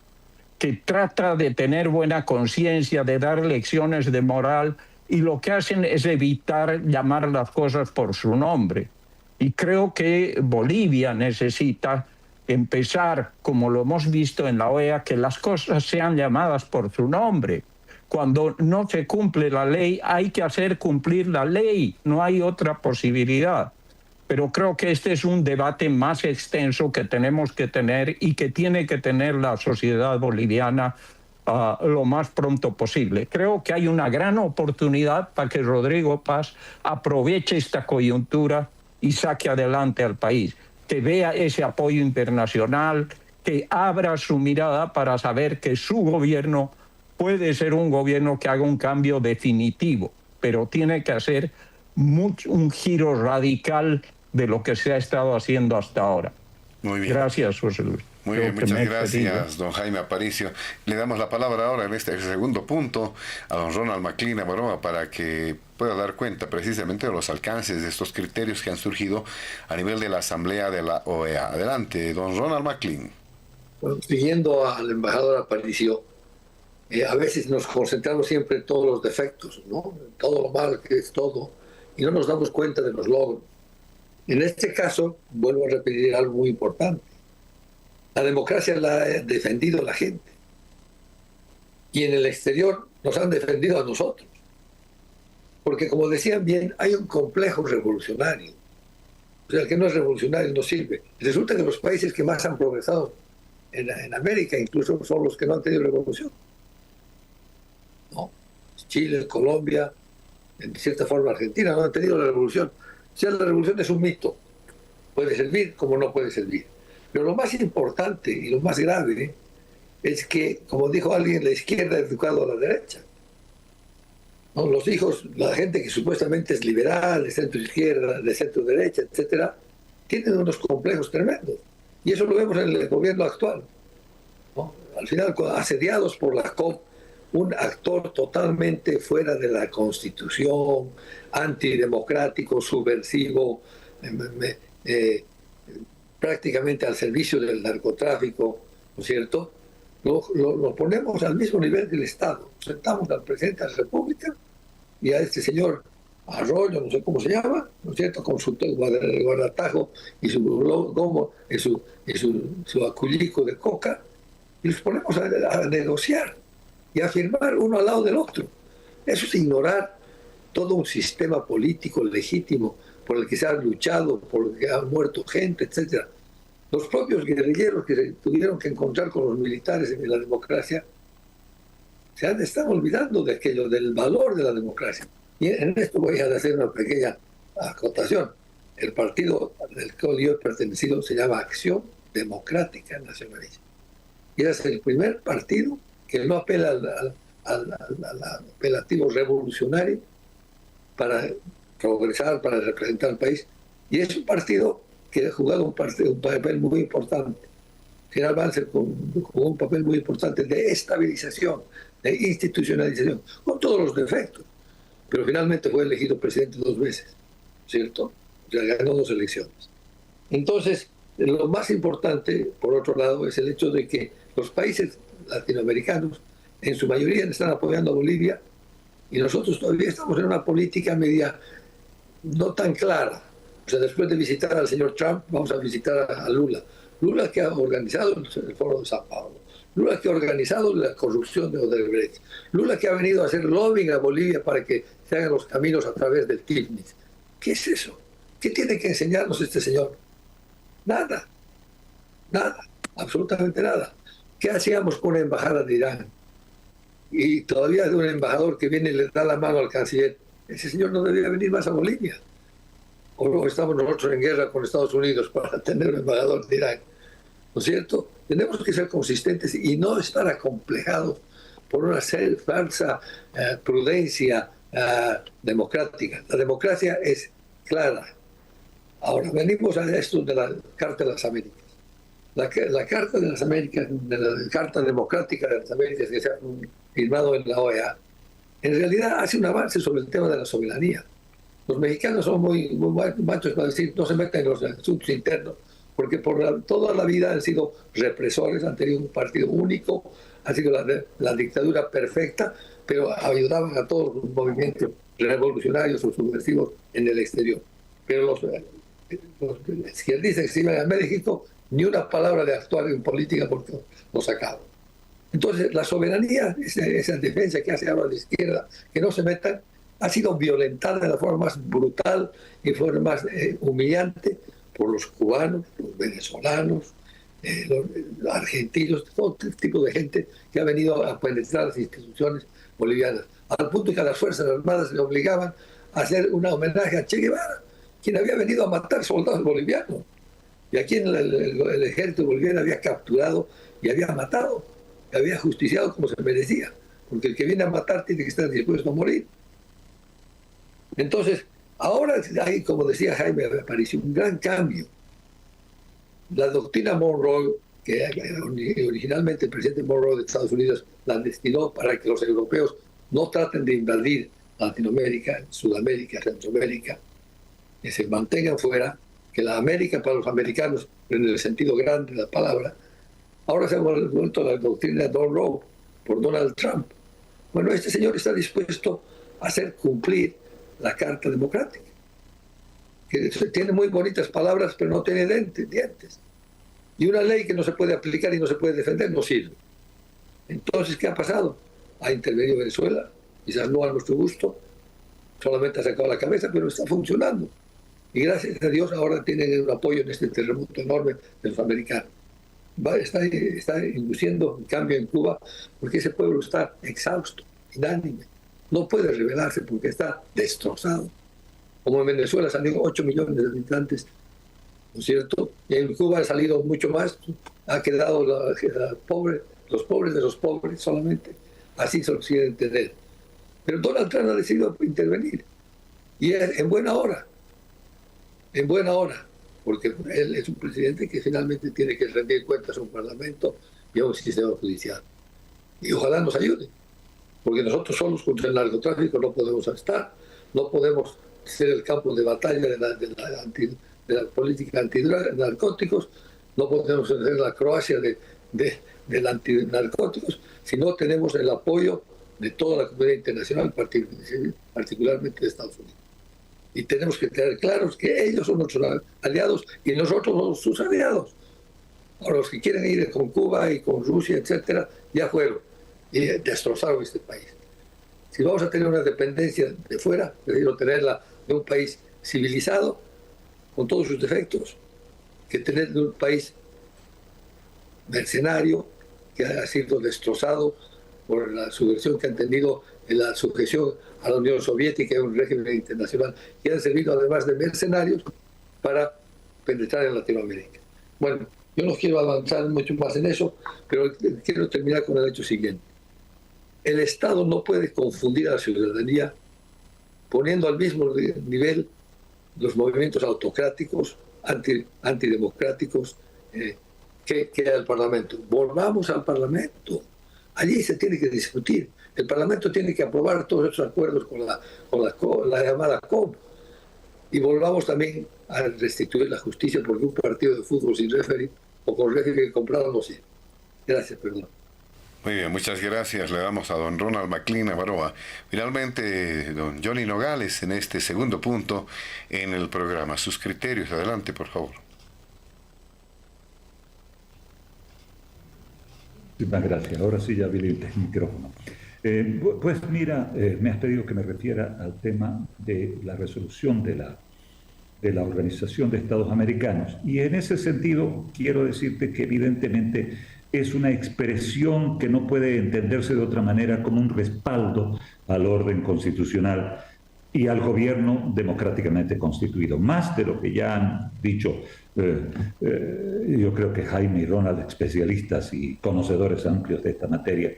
que trata de tener buena conciencia, de dar lecciones de moral, y lo que hacen es evitar llamar las cosas por su nombre. Y creo que Bolivia necesita empezar, como lo hemos visto en la OEA, que las cosas sean llamadas por su nombre. Cuando no se cumple la ley, hay que hacer cumplir la ley, no hay otra posibilidad. Pero creo que este es un debate más extenso que tenemos que tener y que tiene que tener la sociedad boliviana lo más pronto posible. Creo que hay una gran oportunidad para que Rodrigo Paz aproveche esta coyuntura y saque adelante al país, que vea ese apoyo internacional, que abra su mirada para saber que su gobierno puede ser un gobierno que haga un cambio definitivo, pero tiene que hacer un giro radical de lo que se ha estado haciendo hasta ahora. Muy bien. Gracias, José Luis. Muy bien, muchas gracias, don Jaime Aparicio. Le damos la palabra ahora en este segundo punto a don Ronald McLean Abaroa para que pueda dar cuenta precisamente de los alcances de estos criterios que han surgido a nivel de la Asamblea de la OEA. Adelante, don Ronald McLean. Bueno, siguiendo al embajador Aparicio, a veces nos concentramos siempre en todos los defectos, ¿no? En todo lo mal que es todo, y no nos damos cuenta de los logros. En este caso, vuelvo a repetir algo muy importante. La democracia la ha defendido la gente. Y en el exterior nos han defendido a nosotros. Porque, como decían bien, hay un complejo revolucionario. O sea, el que no es revolucionario no sirve. Resulta que los países que más han progresado en América incluso son los que no han tenido revolución, ¿no? Chile, Colombia, en cierta forma Argentina, no han tenido la revolución. O sea, la revolución es un mito. Puede servir como no puede servir. Pero lo más importante y lo más grave es que, como dijo alguien, la izquierda ha educado a la derecha, ¿no? Los hijos, la gente que supuestamente es liberal, de centro izquierda, de centro derecha, etcétera, tienen unos complejos tremendos. Y eso lo vemos en el gobierno actual, ¿no? Al final, asediados por la COP, un actor totalmente fuera de la Constitución, antidemocrático, subversivo, prácticamente al servicio del narcotráfico, ¿no es cierto? Lo ponemos al mismo nivel del Estado. Sentamos al presidente de la República y a este señor Arroyo, no sé cómo se llama, ¿no es cierto?, con su guardatajo y su gomo, y su acullico de coca, y los ponemos a negociar y a firmar uno al lado del otro. Eso es ignorar todo un sistema político legítimo por el que se ha luchado, por el que ha muerto gente, etc. Los propios guerrilleros que se tuvieron que encontrar con los militares en la democracia están olvidando de aquello, del valor de la democracia. Y en esto voy a hacer una pequeña acotación. El partido del que yo he pertenecido se llama Acción Democrática Nacionalista. Y es el primer partido que no apela al apelativo revolucionario para progresar, para representar al país. Y es un partido que ha jugado un papel muy importante. general Banzer jugó un papel muy importante de estabilización, de institucionalización, con todos los defectos, pero finalmente fue elegido presidente 2 veces, ¿cierto? O sea, ganó 2 elecciones. Entonces, lo más importante, por otro lado, es el hecho de que los países latinoamericanos, en su mayoría, están apoyando a Bolivia, y nosotros todavía estamos en una política media no tan clara. O sea, después de visitar al señor Trump, vamos a visitar a Lula. Lula, que ha organizado el Foro de Sao Paulo. Lula, que ha organizado la corrupción de Odebrecht. Lula, que ha venido a hacer lobbying a Bolivia para que se hagan los caminos a través del TIFNIT. ¿Qué es eso? ¿Qué tiene que enseñarnos este señor? Nada. Nada. Absolutamente nada. ¿Qué hacíamos con la embajada de Irán? Y todavía de un embajador que viene y le da la mano al canciller. Ese señor no debía venir más a Bolivia. O estamos nosotros en guerra con Estados Unidos para tener un embajador de Irán. ¿No es cierto? Tenemos que ser consistentes y no estar acomplejados por una falsa prudencia democrática. La democracia es clara. Ahora, venimos a esto de la Carta de las Américas. La Carta de las Américas, de la Carta Democrática de las Américas que se ha firmado en la OEA, en realidad hace un avance sobre el tema de la soberanía. Los mexicanos son muy machos para decir no se metan en los asuntos internos, porque toda la vida han sido represores, han tenido un partido único, ha sido la dictadura perfecta, pero ayudaban a todos los movimientos revolucionarios o subversivos en el exterior. Pero los izquierdistas que se iban a México, ni una palabra de actuar en política porque los sacaban. Entonces, la soberanía, esa defensa que hace ahora la izquierda, que no se metan, ha sido violentada de la forma más brutal y forma más humillante por los cubanos, los venezolanos, los argentinos, todo tipo de gente que ha venido a penetrar las instituciones bolivianas, al punto que a las Fuerzas Armadas le obligaban a hacer un homenaje a Che Guevara, quien había venido a matar soldados bolivianos, y a quien el ejército boliviano había capturado y había matado, y había justiciado como se merecía, porque el que viene a matar tiene que estar dispuesto a morir. Entonces, ahora hay, como decía Jaime Aparicio, un gran cambio. La doctrina Monroe, que originalmente el presidente Monroe de Estados Unidos la destinó para que los europeos no traten de invadir Latinoamérica, Sudamérica, Centroamérica, que se mantengan fuera, que la América para los americanos, en el sentido grande de la palabra, ahora se ha vuelto la doctrina Monroe por Donald Trump. Bueno, este señor está dispuesto a hacer cumplir la Carta Democrática, que tiene muy bonitas palabras, pero no tiene dientes. Y una ley que no se puede aplicar y no se puede defender no sirve. Entonces, ¿qué ha pasado? Ha intervenido Venezuela, quizás no a nuestro gusto, solamente ha sacado la cabeza, pero está funcionando. Y gracias a Dios ahora tienen un apoyo en este terremoto enorme de los americanos. Está induciendo un cambio en Cuba porque ese pueblo está exhausto, inánime. No puede rebelarse porque está destrozado. Como en Venezuela salieron 8 millones de habitantes, ¿no es cierto? Y en Cuba ha salido mucho más, ha quedado los pobres de los pobres solamente. Así se lo quiere entender. Pero Donald Trump ha decidido intervenir. Y es en buena hora. En buena hora. Porque él es un presidente que finalmente tiene que rendir cuentas a un parlamento y a un sistema judicial. Y ojalá nos ayude. Porque nosotros solos contra el narcotráfico no podemos estar, no podemos ser el campo de batalla de la política antinarcóticos, no podemos ser la Croacia del antinarcóticos, si no tenemos el apoyo de toda la comunidad internacional, particularmente de Estados Unidos. Y tenemos que tener claros que ellos son nuestros aliados y nosotros somos sus aliados. Ahora, los que quieren ir con Cuba y con Rusia, etcétera, ya fueron y destrozaron este país. Si vamos a tener una dependencia de fuera, prefiero tenerla de un país civilizado, con todos sus defectos, que tener de un país mercenario, que ha sido destrozado por la subversión que han tenido en la sujeción a la Unión Soviética y un régimen internacional, que han servido además de mercenarios para penetrar en Latinoamérica. Bueno, yo no quiero avanzar mucho más en eso, pero quiero terminar con el hecho siguiente. El Estado no puede confundir a la ciudadanía poniendo al mismo nivel los movimientos autocráticos, antidemocráticos, que al Parlamento. Volvamos al Parlamento. Allí se tiene que discutir. El Parlamento tiene que aprobar todos esos acuerdos con la llamada COP. Y volvamos también a restituir la justicia, porque un partido de fútbol sin referee o con referee comprado no sirve. Gracias, perdón. Muy bien, muchas gracias. Le damos a don Ronald McLean Avaroa. Finalmente, don Johnny Nogales, en este segundo punto en el programa. Sus criterios, adelante, por favor. Muchas gracias. Ahora sí ya habilité el micrófono. Pues mira, me has pedido que me refiera al tema de la resolución de la Organización de Estados Americanos. Y en ese sentido quiero decirte que evidentemente es una expresión que no puede entenderse de otra manera como un respaldo al orden constitucional y al gobierno democráticamente constituido. Más de lo que ya han dicho, yo creo que Jaime y Ronald, especialistas y conocedores amplios de esta materia.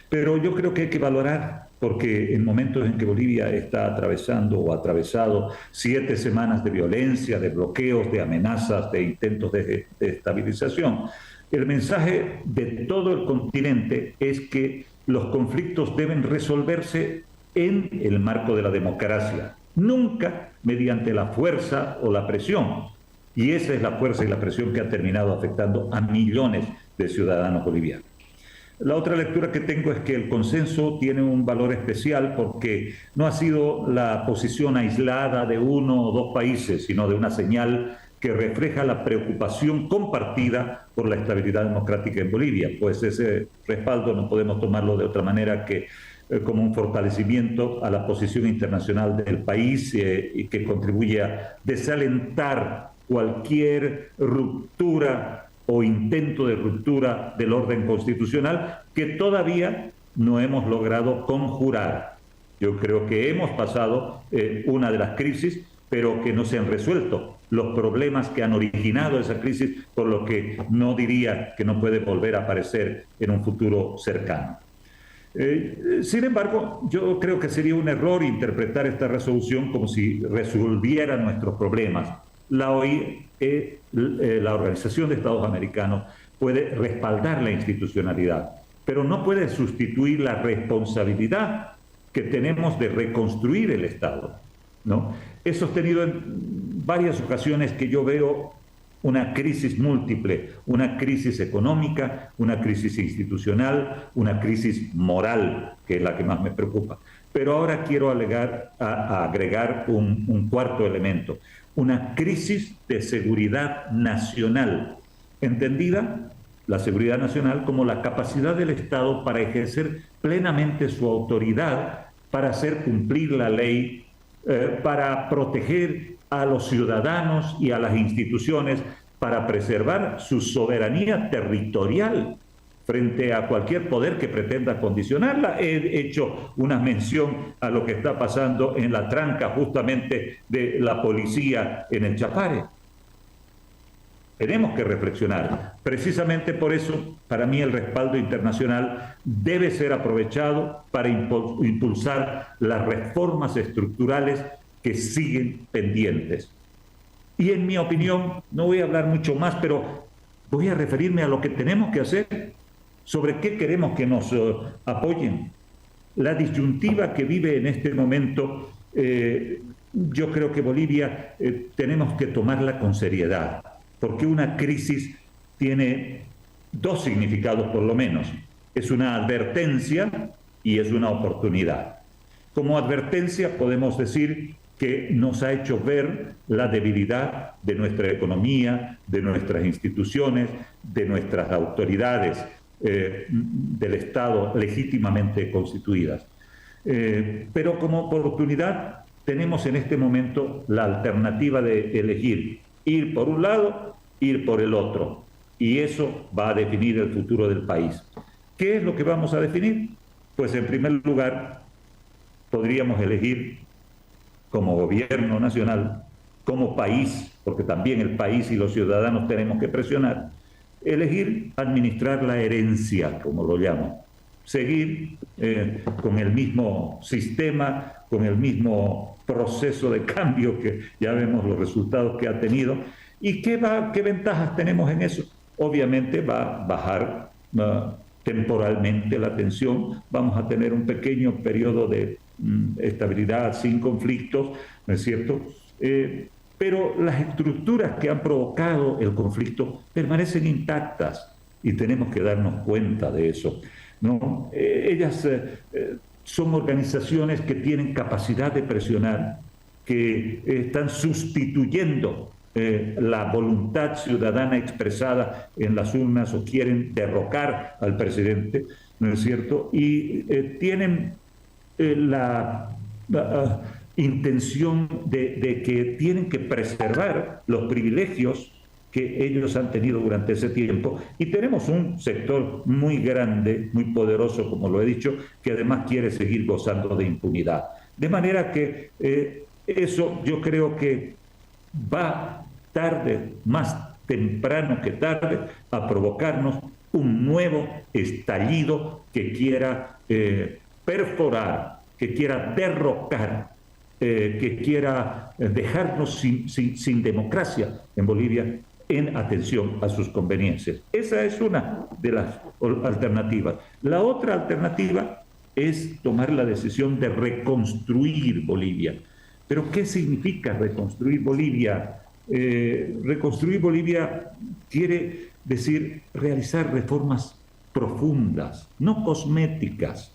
Pero yo creo que hay que valorar, porque en momentos en que Bolivia está atravesando o atravesado 7 semanas de violencia, de bloqueos, de amenazas, de intentos de estabilización, el mensaje de todo el continente es que los conflictos deben resolverse en el marco de la democracia, nunca mediante la fuerza o la presión. Y esa es la fuerza y la presión que ha terminado afectando a millones de ciudadanos bolivianos. La otra lectura que tengo es que el consenso tiene un valor especial porque no ha sido la posición aislada de uno o dos países, sino de una señal que refleja la preocupación compartida por la estabilidad democrática en Bolivia. Pues ese respaldo no podemos tomarlo de otra manera que como un fortalecimiento a la posición internacional del país y que contribuye a desalentar cualquier ruptura o intento de ruptura del orden constitucional que todavía no hemos logrado conjurar. Yo creo que hemos pasado una de las crisis, pero que no se han resuelto los problemas que han originado esa crisis, por lo que no diría que no puede volver a aparecer en un futuro cercano. Sin embargo, yo creo que sería un error interpretar esta resolución como si resolviera nuestros problemas. La OI, la Organización de Estados Americanos, puede respaldar la institucionalidad, pero no puede sustituir la responsabilidad que tenemos de reconstruir el Estado, ¿no? He sostenido en varias ocasiones que yo veo una crisis múltiple, una crisis económica, una crisis institucional, una crisis moral, que es la que más me preocupa. Pero ahora quiero agregar un cuarto elemento, una crisis de seguridad nacional, entendida la seguridad nacional como la capacidad del Estado para ejercer plenamente su autoridad, para hacer cumplir la ley, para proteger a los ciudadanos y a las instituciones, para preservar su soberanía territorial frente a cualquier poder que pretenda condicionarla. He hecho una mención a lo que está pasando en la tranca justamente de la policía en el Chapare. Tenemos que reflexionar. Precisamente por eso, para mí, el respaldo internacional debe ser aprovechado para impulsar las reformas estructurales que siguen pendientes. Y en mi opinión, no voy a hablar mucho más, pero voy a referirme a lo que tenemos que hacer, sobre qué queremos que nos apoyen. La disyuntiva que vive en este momento, yo creo que Bolivia tenemos que tomarla con seriedad, porque una crisis tiene dos significados por lo menos. Es una advertencia y es una oportunidad. Como advertencia podemos decir que nos ha hecho ver la debilidad de nuestra economía, de nuestras instituciones, de nuestras autoridades del Estado legítimamente constituidas. Pero como oportunidad tenemos en este momento la alternativa de elegir, ir por un lado, ir por el otro, y eso va a definir el futuro del país. ¿Qué es lo que vamos a definir? Pues en primer lugar podríamos elegir como gobierno nacional, como país, porque también el país y los ciudadanos tenemos que presionar, elegir administrar la herencia, como lo llamo, seguir con el mismo sistema, con el mismo proceso de cambio que ya vemos los resultados que ha tenido. ¿Y qué ventajas tenemos en eso? obviamente va a bajar temporalmente la tensión, vamos a tener un pequeño periodo de estabilidad sin conflictos, ¿no es cierto? Pero las estructuras que han provocado el conflicto permanecen intactas y tenemos que darnos cuenta de eso, ¿no? Ellas son organizaciones que tienen capacidad de presionar, que están sustituyendo la voluntad ciudadana expresada en las urnas o quieren derrocar al presidente, ¿no es cierto? Y tienen la intención de que tienen que preservar los privilegios que ellos han tenido durante ese tiempo. Y tenemos un sector muy grande, muy poderoso, como lo he dicho, que además quiere seguir gozando de impunidad. De manera que eso yo creo que va tarde, más temprano que tarde, a provocarnos un nuevo estallido que quiera perforar, que quiera derrocar, que quiera dejarnos sin democracia en Bolivia, en atención a sus conveniencias. Esa es una de las alternativas. La otra alternativa es tomar la decisión de reconstruir Bolivia. ¿Pero qué significa reconstruir Bolivia? Reconstruir Bolivia quiere decir realizar reformas profundas, no cosméticas,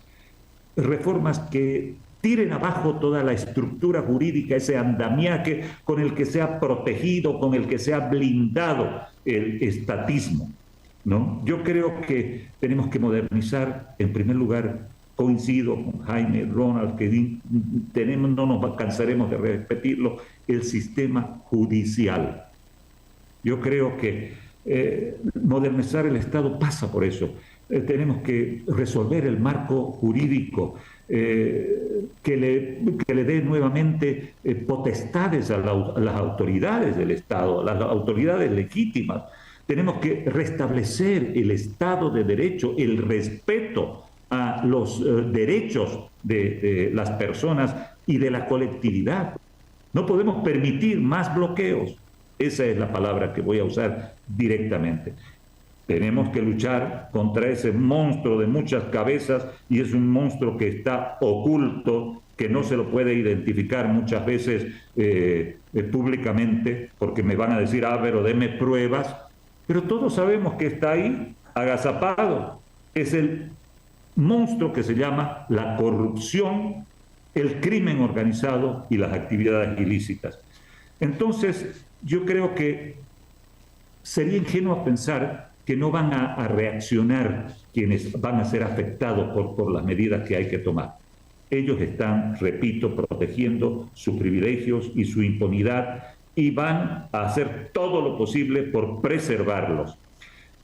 reformas que tiren abajo toda la estructura jurídica, ese andamiaje con el que se ha protegido, con el que se ha blindado el estatismo, ¿no? Yo creo que tenemos que modernizar, en primer lugar, coincido con Jaime, Ronald, que no nos cansaremos de repetirlo, el sistema judicial. Yo creo que modernizar el Estado pasa por eso. Tenemos que resolver el marco jurídico, que le dé nuevamente potestades a las autoridades del Estado, a las autoridades legítimas. Tenemos que restablecer el Estado de Derecho, el respeto a los derechos de las personas y de la colectividad. No podemos permitir más bloqueos. Esa es la palabra que voy a usar directamente. Tenemos que luchar contra ese monstruo de muchas cabezas, y es un monstruo que está oculto, que no se lo puede identificar muchas veces públicamente, porque me van a decir, pero deme pruebas, pero todos sabemos que está ahí, agazapado. Es el monstruo que se llama la corrupción, el crimen organizado y las actividades ilícitas. Entonces, yo creo que sería ingenuo pensar que no van a reaccionar quienes van a ser afectados por las medidas que hay que tomar. Ellos están, repito, protegiendo sus privilegios y su impunidad y van a hacer todo lo posible por preservarlos.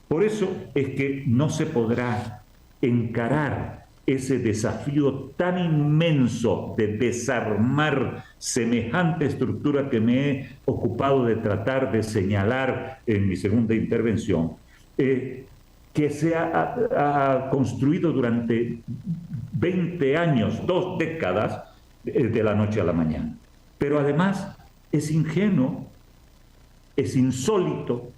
Por eso es que no se podrá encarar ese desafío tan inmenso de desarmar semejante estructura que me he ocupado de tratar de señalar en mi segunda intervención, que se ha construido durante 20 años, 2 décadas, de la noche a la mañana. Pero además es ingenuo, es insólito,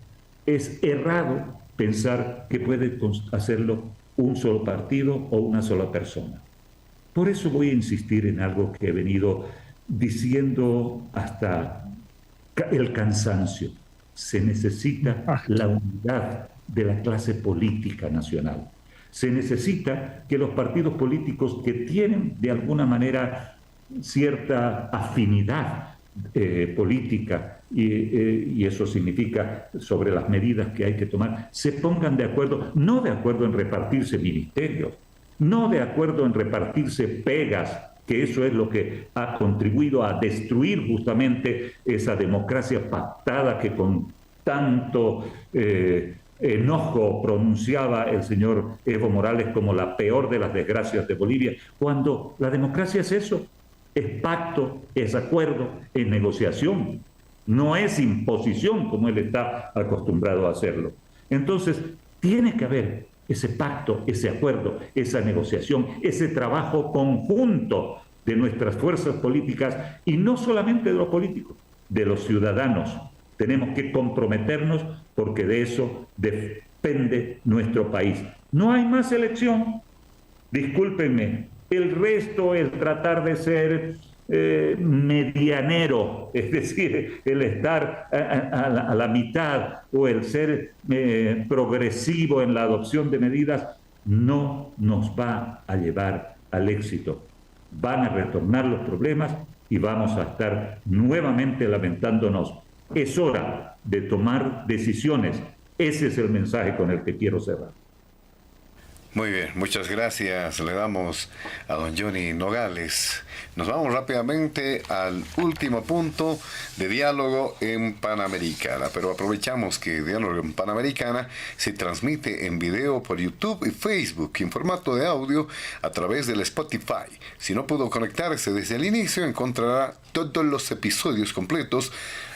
es errado pensar que puede hacerlo un solo partido o una sola persona. Por eso voy a insistir en algo que he venido diciendo hasta el cansancio. Se necesita la unidad de la clase política nacional. Se necesita que los partidos políticos que tienen de alguna manera cierta afinidad política, y eso significa sobre las medidas que hay que tomar, se pongan de acuerdo, no de acuerdo en repartirse ministerios, no de acuerdo en repartirse pegas, que eso es lo que ha contribuido a destruir justamente esa democracia pactada que con tanto enojo pronunciaba el señor Evo Morales como la peor de las desgracias de Bolivia, cuando la democracia es eso, es pacto, es acuerdo, es negociación, no es imposición como él está acostumbrado a hacerlo. Entonces, tiene que haber ese pacto, ese acuerdo, esa negociación, ese trabajo conjunto de nuestras fuerzas políticas, y no solamente de los políticos, de los ciudadanos, Tenemos que comprometernos porque de eso depende nuestro país. No hay más elección. Discúlpenme, el resto es tratar de ser medianero, es decir, el estar a la mitad o el ser progresivo en la adopción de medidas no nos va a llevar al éxito. Van a retornar los problemas y vamos a estar nuevamente lamentándonos. Es hora de tomar decisiones. Ese es el mensaje con el que quiero cerrar. Muy bien, muchas gracias. Le damos a don Johnny Nogales. Nos vamos rápidamente al último punto de Diálogo en Panamericana, pero aprovechamos que Diálogo en Panamericana se transmite en video por YouTube y Facebook en formato de audio a través del Spotify. Si no pudo conectarse desde el inicio, encontrará todos los episodios completos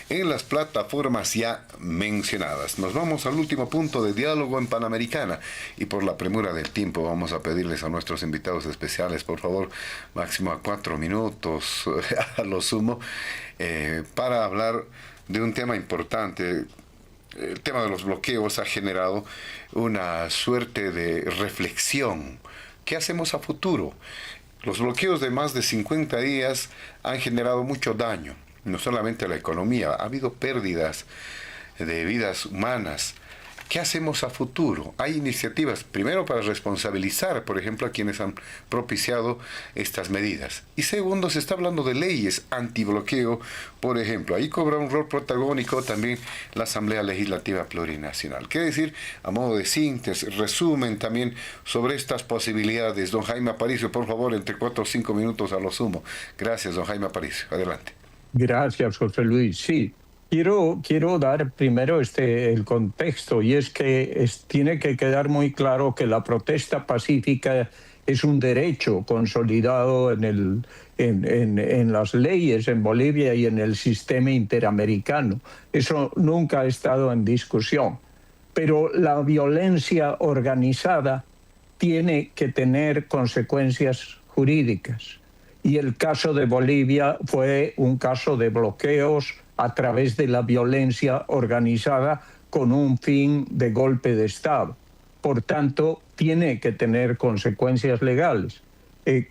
en las plataformas ya mencionadas. Nos vamos al último punto de Diálogo en Panamericana y por la premura del tiempo vamos a pedirles a nuestros invitados especiales, por favor, máximo a 4 minutos a lo sumo, para hablar de un tema importante. El tema de los bloqueos ha generado una suerte de reflexión. ¿Qué hacemos a futuro? Los bloqueos de más de 50 días han generado mucho daño. No solamente a la economía, ha habido pérdidas de vidas humanas. ¿Qué hacemos a futuro? Hay iniciativas, primero para responsabilizar, por ejemplo, a quienes han propiciado estas medidas. Y segundo, se está hablando de leyes antibloqueo, por ejemplo. Ahí cobra un rol protagónico también la Asamblea Legislativa Plurinacional. ¿Qué decir? A modo de síntesis, resumen también sobre estas posibilidades. Don Jaime Aparicio, por favor, entre 4 o 5 minutos a lo sumo. Gracias, don Jaime Aparicio. Adelante. Gracias, José Luis. Sí, quiero dar primero el contexto, y es que tiene que quedar muy claro que la protesta pacífica es un derecho consolidado en las leyes en Bolivia y en el sistema interamericano. Eso nunca ha estado en discusión. Pero la violencia organizada tiene que tener consecuencias jurídicas. Y el caso de Bolivia fue un caso de bloqueos a través de la violencia organizada con un fin de golpe de Estado. Por tanto, tiene que tener consecuencias legales.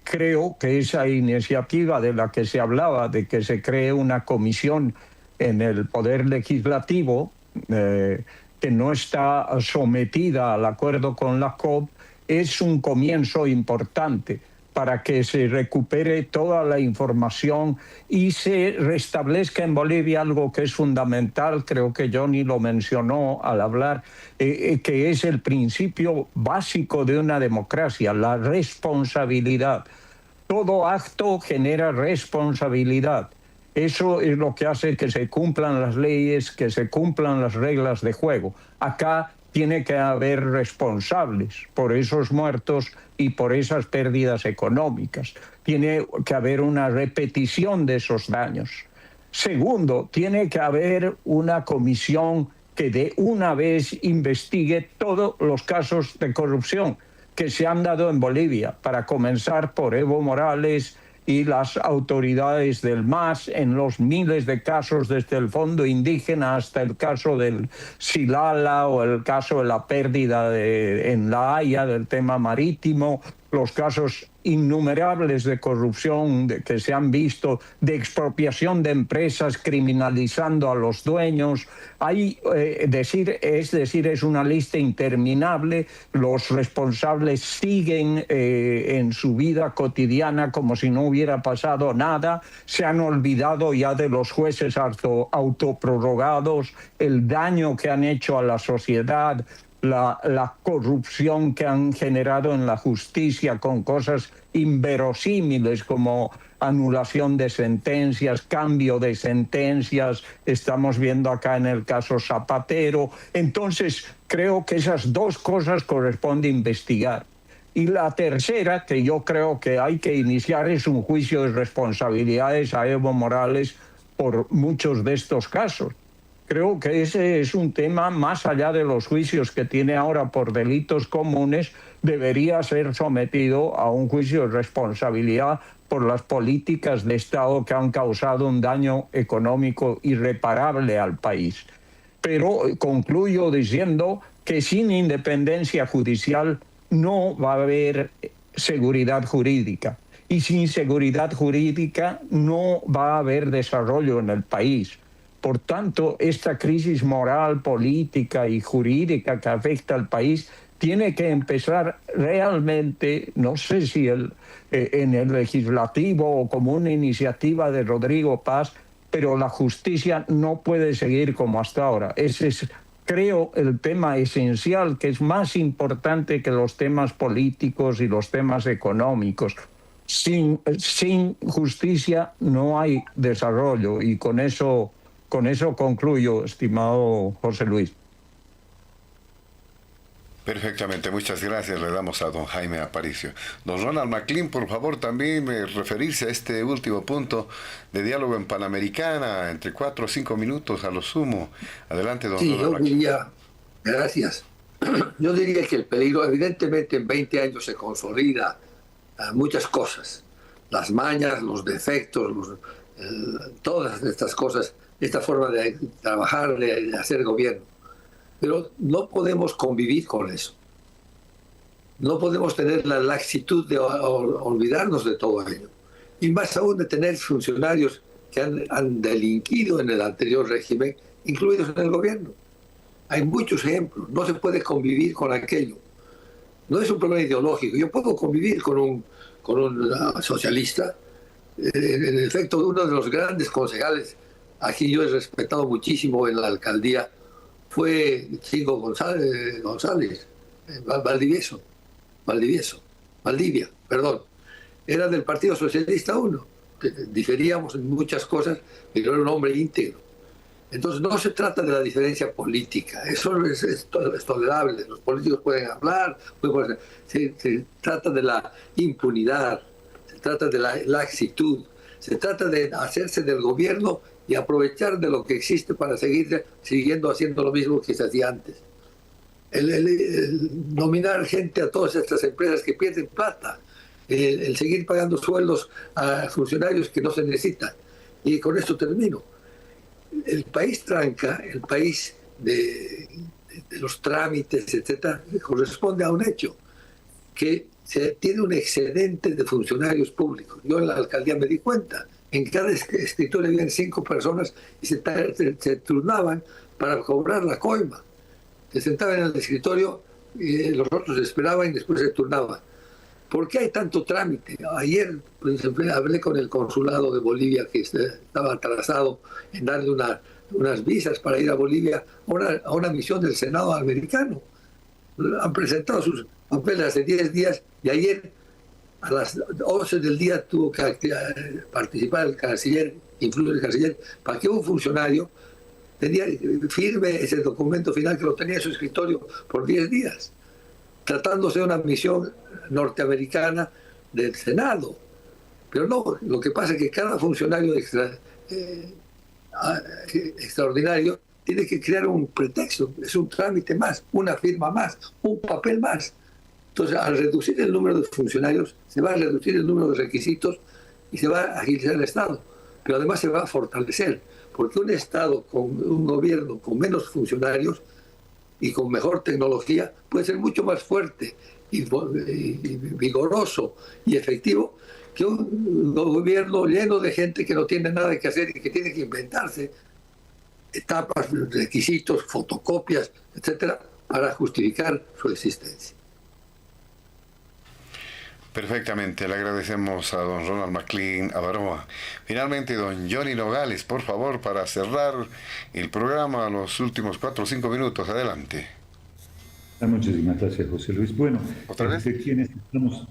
Creo que esa iniciativa de la que se hablaba, de que se cree una comisión en el Poder Legislativo, que no está sometida al acuerdo con la COP, es un comienzo importante para que se recupere toda la información y se restablezca en Bolivia algo que es fundamental, creo que Johnny lo mencionó al hablar, que es el principio básico de una democracia, la responsabilidad. Todo acto genera responsabilidad. Eso es lo que hace que se cumplan las leyes, que se cumplan las reglas de juego. Acá tiene que haber responsables por esos muertos y por esas pérdidas económicas. Tiene que haber una repetición de esos daños. Segundo, tiene que haber una comisión que de una vez investigue todos los casos de corrupción que se han dado en Bolivia, para comenzar por Evo Morales y las autoridades del MAS, en los miles de casos desde el Fondo Indígena hasta el caso del Silala o el caso de la pérdida en La Haya del tema marítimo, los casos innumerables de corrupción que se han visto, de expropiación de empresas criminalizando a los dueños. Es una lista interminable. Los responsables siguen en su vida cotidiana como si no hubiera pasado nada. Se han olvidado ya de los jueces autoprorrogados, el daño que han hecho a la sociedad, la corrupción que han generado en la justicia con cosas inverosímiles como anulación de sentencias, cambio de sentencias, estamos viendo acá en el caso Zapatero. Entonces, creo que esas dos cosas corresponde investigar. Y la tercera, que yo creo que hay que iniciar, es un juicio de responsabilidades a Evo Morales por muchos de estos casos. Creo que ese es un tema, más allá de los juicios que tiene ahora por delitos comunes, debería ser sometido a un juicio de responsabilidad por las políticas de Estado que han causado un daño económico irreparable al país. Pero concluyo diciendo que sin independencia judicial no va a haber seguridad jurídica. Y sin seguridad jurídica no va a haber desarrollo en el país. Por tanto, esta crisis moral, política y jurídica que afecta al país tiene que empezar realmente, no sé si en el legislativo o como una iniciativa de Rodrigo Paz, pero la justicia no puede seguir como hasta ahora. Ese es, creo, el tema esencial, que es más importante que los temas políticos y los temas económicos. Sin justicia no hay desarrollo, y con eso concluyo, estimado José Luis. Perfectamente, muchas gracias. Le damos a don Jaime Aparicio. Don Ronald McLean, por favor, también referirse a este último punto de diálogo en Panamericana, entre 4 o 5 minutos a lo sumo. Adelante, don Ronald McLean. Yo diría, gracias. Yo diría que el peligro, evidentemente, en 20 años se consolida muchas cosas. Las mañas, los defectos, todas estas cosas, esta forma de trabajar, de hacer gobierno. Pero no podemos convivir con eso. No podemos tener la laxitud de olvidarnos de todo ello. Y más aún de tener funcionarios que han delinquido en el anterior régimen, incluidos en el gobierno. Hay muchos ejemplos. No se puede convivir con aquello. No es un problema ideológico. Yo puedo convivir con un socialista. En efecto, uno de los grandes concejales a quien yo he respetado muchísimo en la alcaldía fue Chico González, Valdivia, perdón. Era del Partido Socialista 1. Diferíamos en muchas cosas, pero era un hombre íntegro. Entonces no se trata de la diferencia política, eso es tolerable. Los políticos pueden hablar, se trata de la impunidad, se trata de la laxitud, se trata de hacerse del gobierno y aprovechar de lo que existe para seguir siguiendo haciendo lo mismo que se hacía antes. El nominar gente a todas estas empresas que pierden plata, el seguir pagando sueldos a funcionarios que no se necesitan. Y con esto termino. El país tranca, el país de los trámites, etcétera, corresponde a un hecho, que se tiene un excedente de funcionarios públicos. Yo en la alcaldía me di cuenta. En cada escritorio habían 5 personas y se turnaban para cobrar la coima. Se sentaban en el escritorio y los otros esperaban y después se turnaban. ¿Por qué hay tanto trámite? Ayer hablé con el consulado de Bolivia, que estaba atrasado en darle unas visas para ir a Bolivia a una misión del Senado americano. Han presentado sus papeles hace 10 días y ayer a las 11 del día tuvo que participar el canciller, influir el canciller, para que un funcionario firme ese documento final que lo tenía en su escritorio por 10 días, tratándose de una misión norteamericana del Senado. Pero no, lo que pasa es que cada funcionario extraordinario tiene que crear un pretexto, es un trámite más, una firma más, un papel más. Entonces, al reducir el número de funcionarios, se va a reducir el número de requisitos y se va a agilizar el Estado. Pero además se va a fortalecer, porque un Estado con un gobierno con menos funcionarios y con mejor tecnología puede ser mucho más fuerte y vigoroso y efectivo que un gobierno lleno de gente que no tiene nada que hacer y que tiene que inventarse etapas, requisitos, fotocopias, etcétera, para justificar su existencia. Perfectamente, le agradecemos a don Ronald McLean Avaroa. Finalmente, don Johnny Nogales, por favor, para cerrar el programa, los últimos 4 o 5 minutos. Adelante. Muchísimas gracias, José Luis. Bueno, ¿otra vez? ¿Quiénes estamos?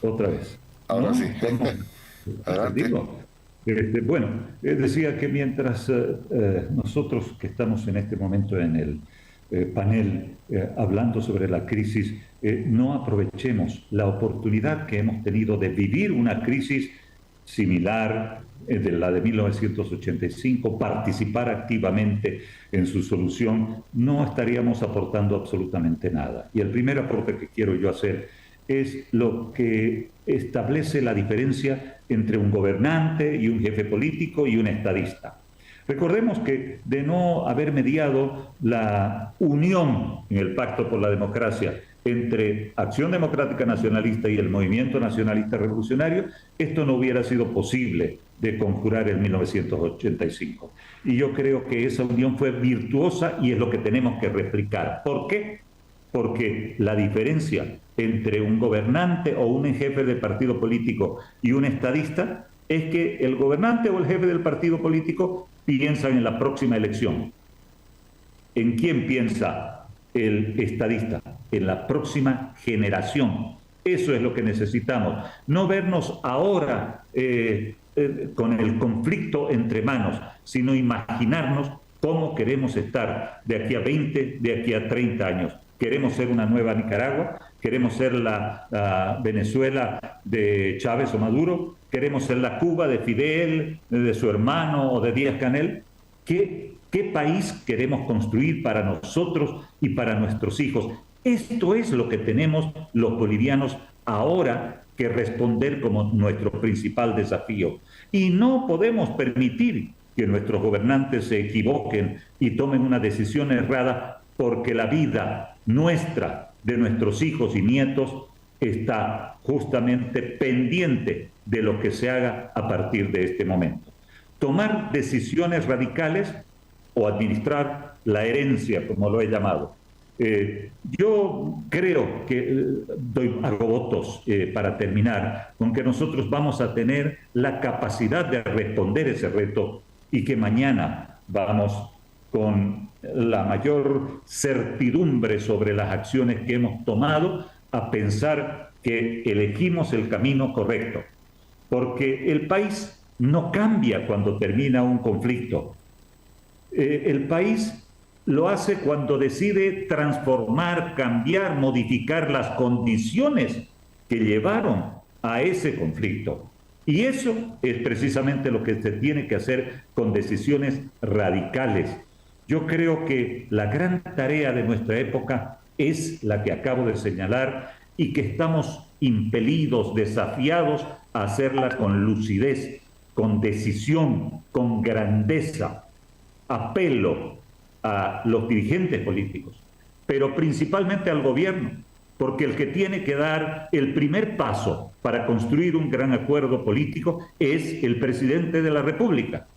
Otra vez. Ahora sí. Adelante. Bueno, decía que mientras nosotros que estamos en este momento en el panel hablando sobre la crisis, no aprovechemos la oportunidad que hemos tenido de vivir una crisis similar de la de 1985, participar activamente en su solución, no estaríamos aportando absolutamente nada. Y el primer aporte que quiero yo hacer es lo que establece la diferencia entre un gobernante y un jefe político y un estadista. Recordemos que de no haber mediado la unión en el Pacto por la Democracia entre Acción Democrática Nacionalista y el Movimiento Nacionalista Revolucionario, esto no hubiera sido posible de conjurar en 1985. Y yo creo que esa unión fue virtuosa y es lo que tenemos que replicar. ¿Por qué? Porque la diferencia entre un gobernante o un jefe de partido político y un estadista es que el gobernante o el jefe del partido político piensan en la próxima elección. ¿En quién piensa el estadista? En la próxima generación. Eso es lo que necesitamos. No vernos ahora con el conflicto entre manos, sino imaginarnos cómo queremos estar de aquí a 20, de aquí a 30 años. ¿Queremos ser una nueva Nicaragua? ¿Queremos ser la Venezuela de Chávez o Maduro? ¿Queremos ser la Cuba de Fidel, de su hermano o de Díaz-Canel? ¿Qué país queremos construir para nosotros y para nuestros hijos? Esto es lo que tenemos los bolivianos ahora que responder como nuestro principal desafío. Y no podemos permitir que nuestros gobernantes se equivoquen y tomen una decisión errada, porque la vida nuestra, de nuestros hijos y nietos, está justamente pendiente de lo que se haga a partir de este momento. Tomar decisiones radicales o administrar la herencia, como lo he llamado. Yo creo que hago votos para terminar, con que nosotros vamos a tener la capacidad de responder ese reto y que mañana vamos con la mayor certidumbre sobre las acciones que hemos tomado a pensar que elegimos el camino correcto. Porque el país no cambia cuando termina un conflicto. El país lo hace cuando decide transformar, cambiar, modificar las condiciones que llevaron a ese conflicto. Y eso es precisamente lo que se tiene que hacer con decisiones radicales. Yo creo que la gran tarea de nuestra época es la que acabo de señalar y que estamos impelidos, desafiados a hacerla con lucidez, con decisión, con grandeza. Apelo a los dirigentes políticos, pero principalmente al gobierno, porque el que tiene que dar el primer paso para construir un gran acuerdo político es el presidente de la República.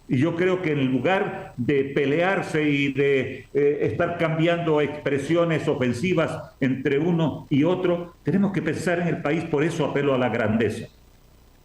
Y yo creo que en lugar de pelearse y de estar cambiando expresiones ofensivas entre uno y otro, tenemos que pensar en el país. Por eso apelo a la grandeza.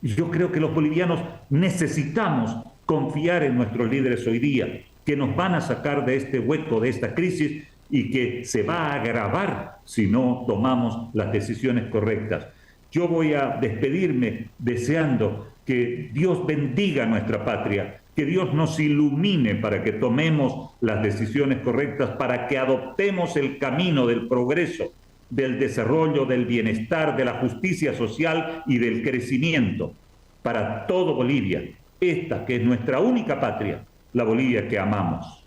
Y yo creo que los bolivianos necesitamos confiar en nuestros líderes hoy día, que nos van a sacar de este hueco, de esta crisis, y que se va a agravar si no tomamos las decisiones correctas. Yo voy a despedirme deseando que Dios bendiga nuestra patria, que Dios nos ilumine para que tomemos las decisiones correctas, para que adoptemos el camino del progreso, del desarrollo, del bienestar, de la justicia social y del crecimiento para todo Bolivia, esta que es nuestra única patria, la Bolivia que amamos.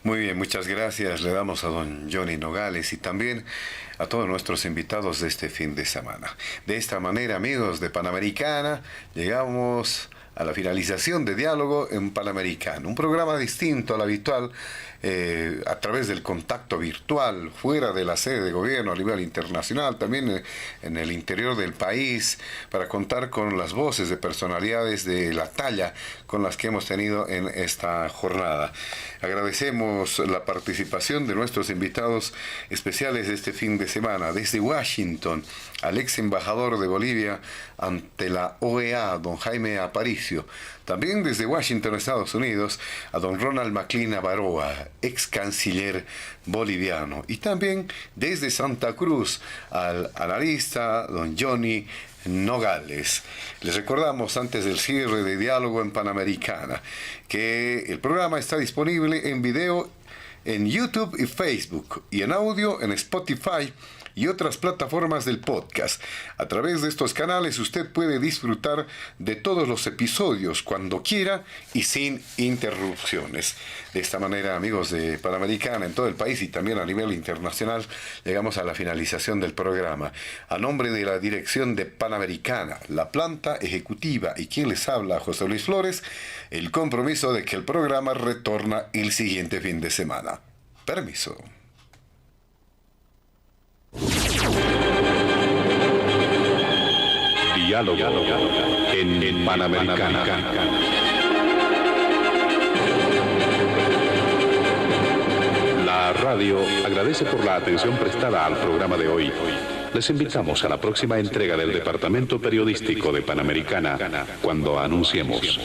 Muy bien, muchas gracias. Le damos a don Johnny Nogales y también a todos nuestros invitados de este fin de semana. De esta manera, amigos de Panamericana, llegamos a la finalización de Diálogo en Panamericano, un programa distinto al habitual, a través del contacto virtual, fuera de la sede de gobierno a nivel internacional, también en el interior del país, para contar con las voces de personalidades de la talla con las que hemos tenido en esta jornada. Agradecemos la participación de nuestros invitados especiales de este fin de semana. Desde Washington, al ex embajador de Bolivia ante la OEA, don Jaime Aparicio. También desde Washington, Estados Unidos, a don Ronald McLean Avaroa, ex canciller boliviano. Y también desde Santa Cruz, al analista don Johnny Nogales. Les recordamos antes del cierre de Diálogo en Panamericana que el programa está disponible en video en YouTube y Facebook y en audio en Spotify y otras plataformas del podcast. A través de estos canales usted puede disfrutar de todos los episodios cuando quiera y sin interrupciones. De esta manera, amigos de Panamericana en todo el país y también a nivel internacional, llegamos a la finalización del programa. A nombre de la dirección de Panamericana, la planta ejecutiva y quien les habla, José Luis Flores, el compromiso de que el programa retorna el siguiente fin de semana. Permiso. Diálogo en Panamericana. La radio agradece por la atención prestada al programa de hoy. Les invitamos a la próxima entrega del Departamento Periodístico de Panamericana, cuando anunciemos: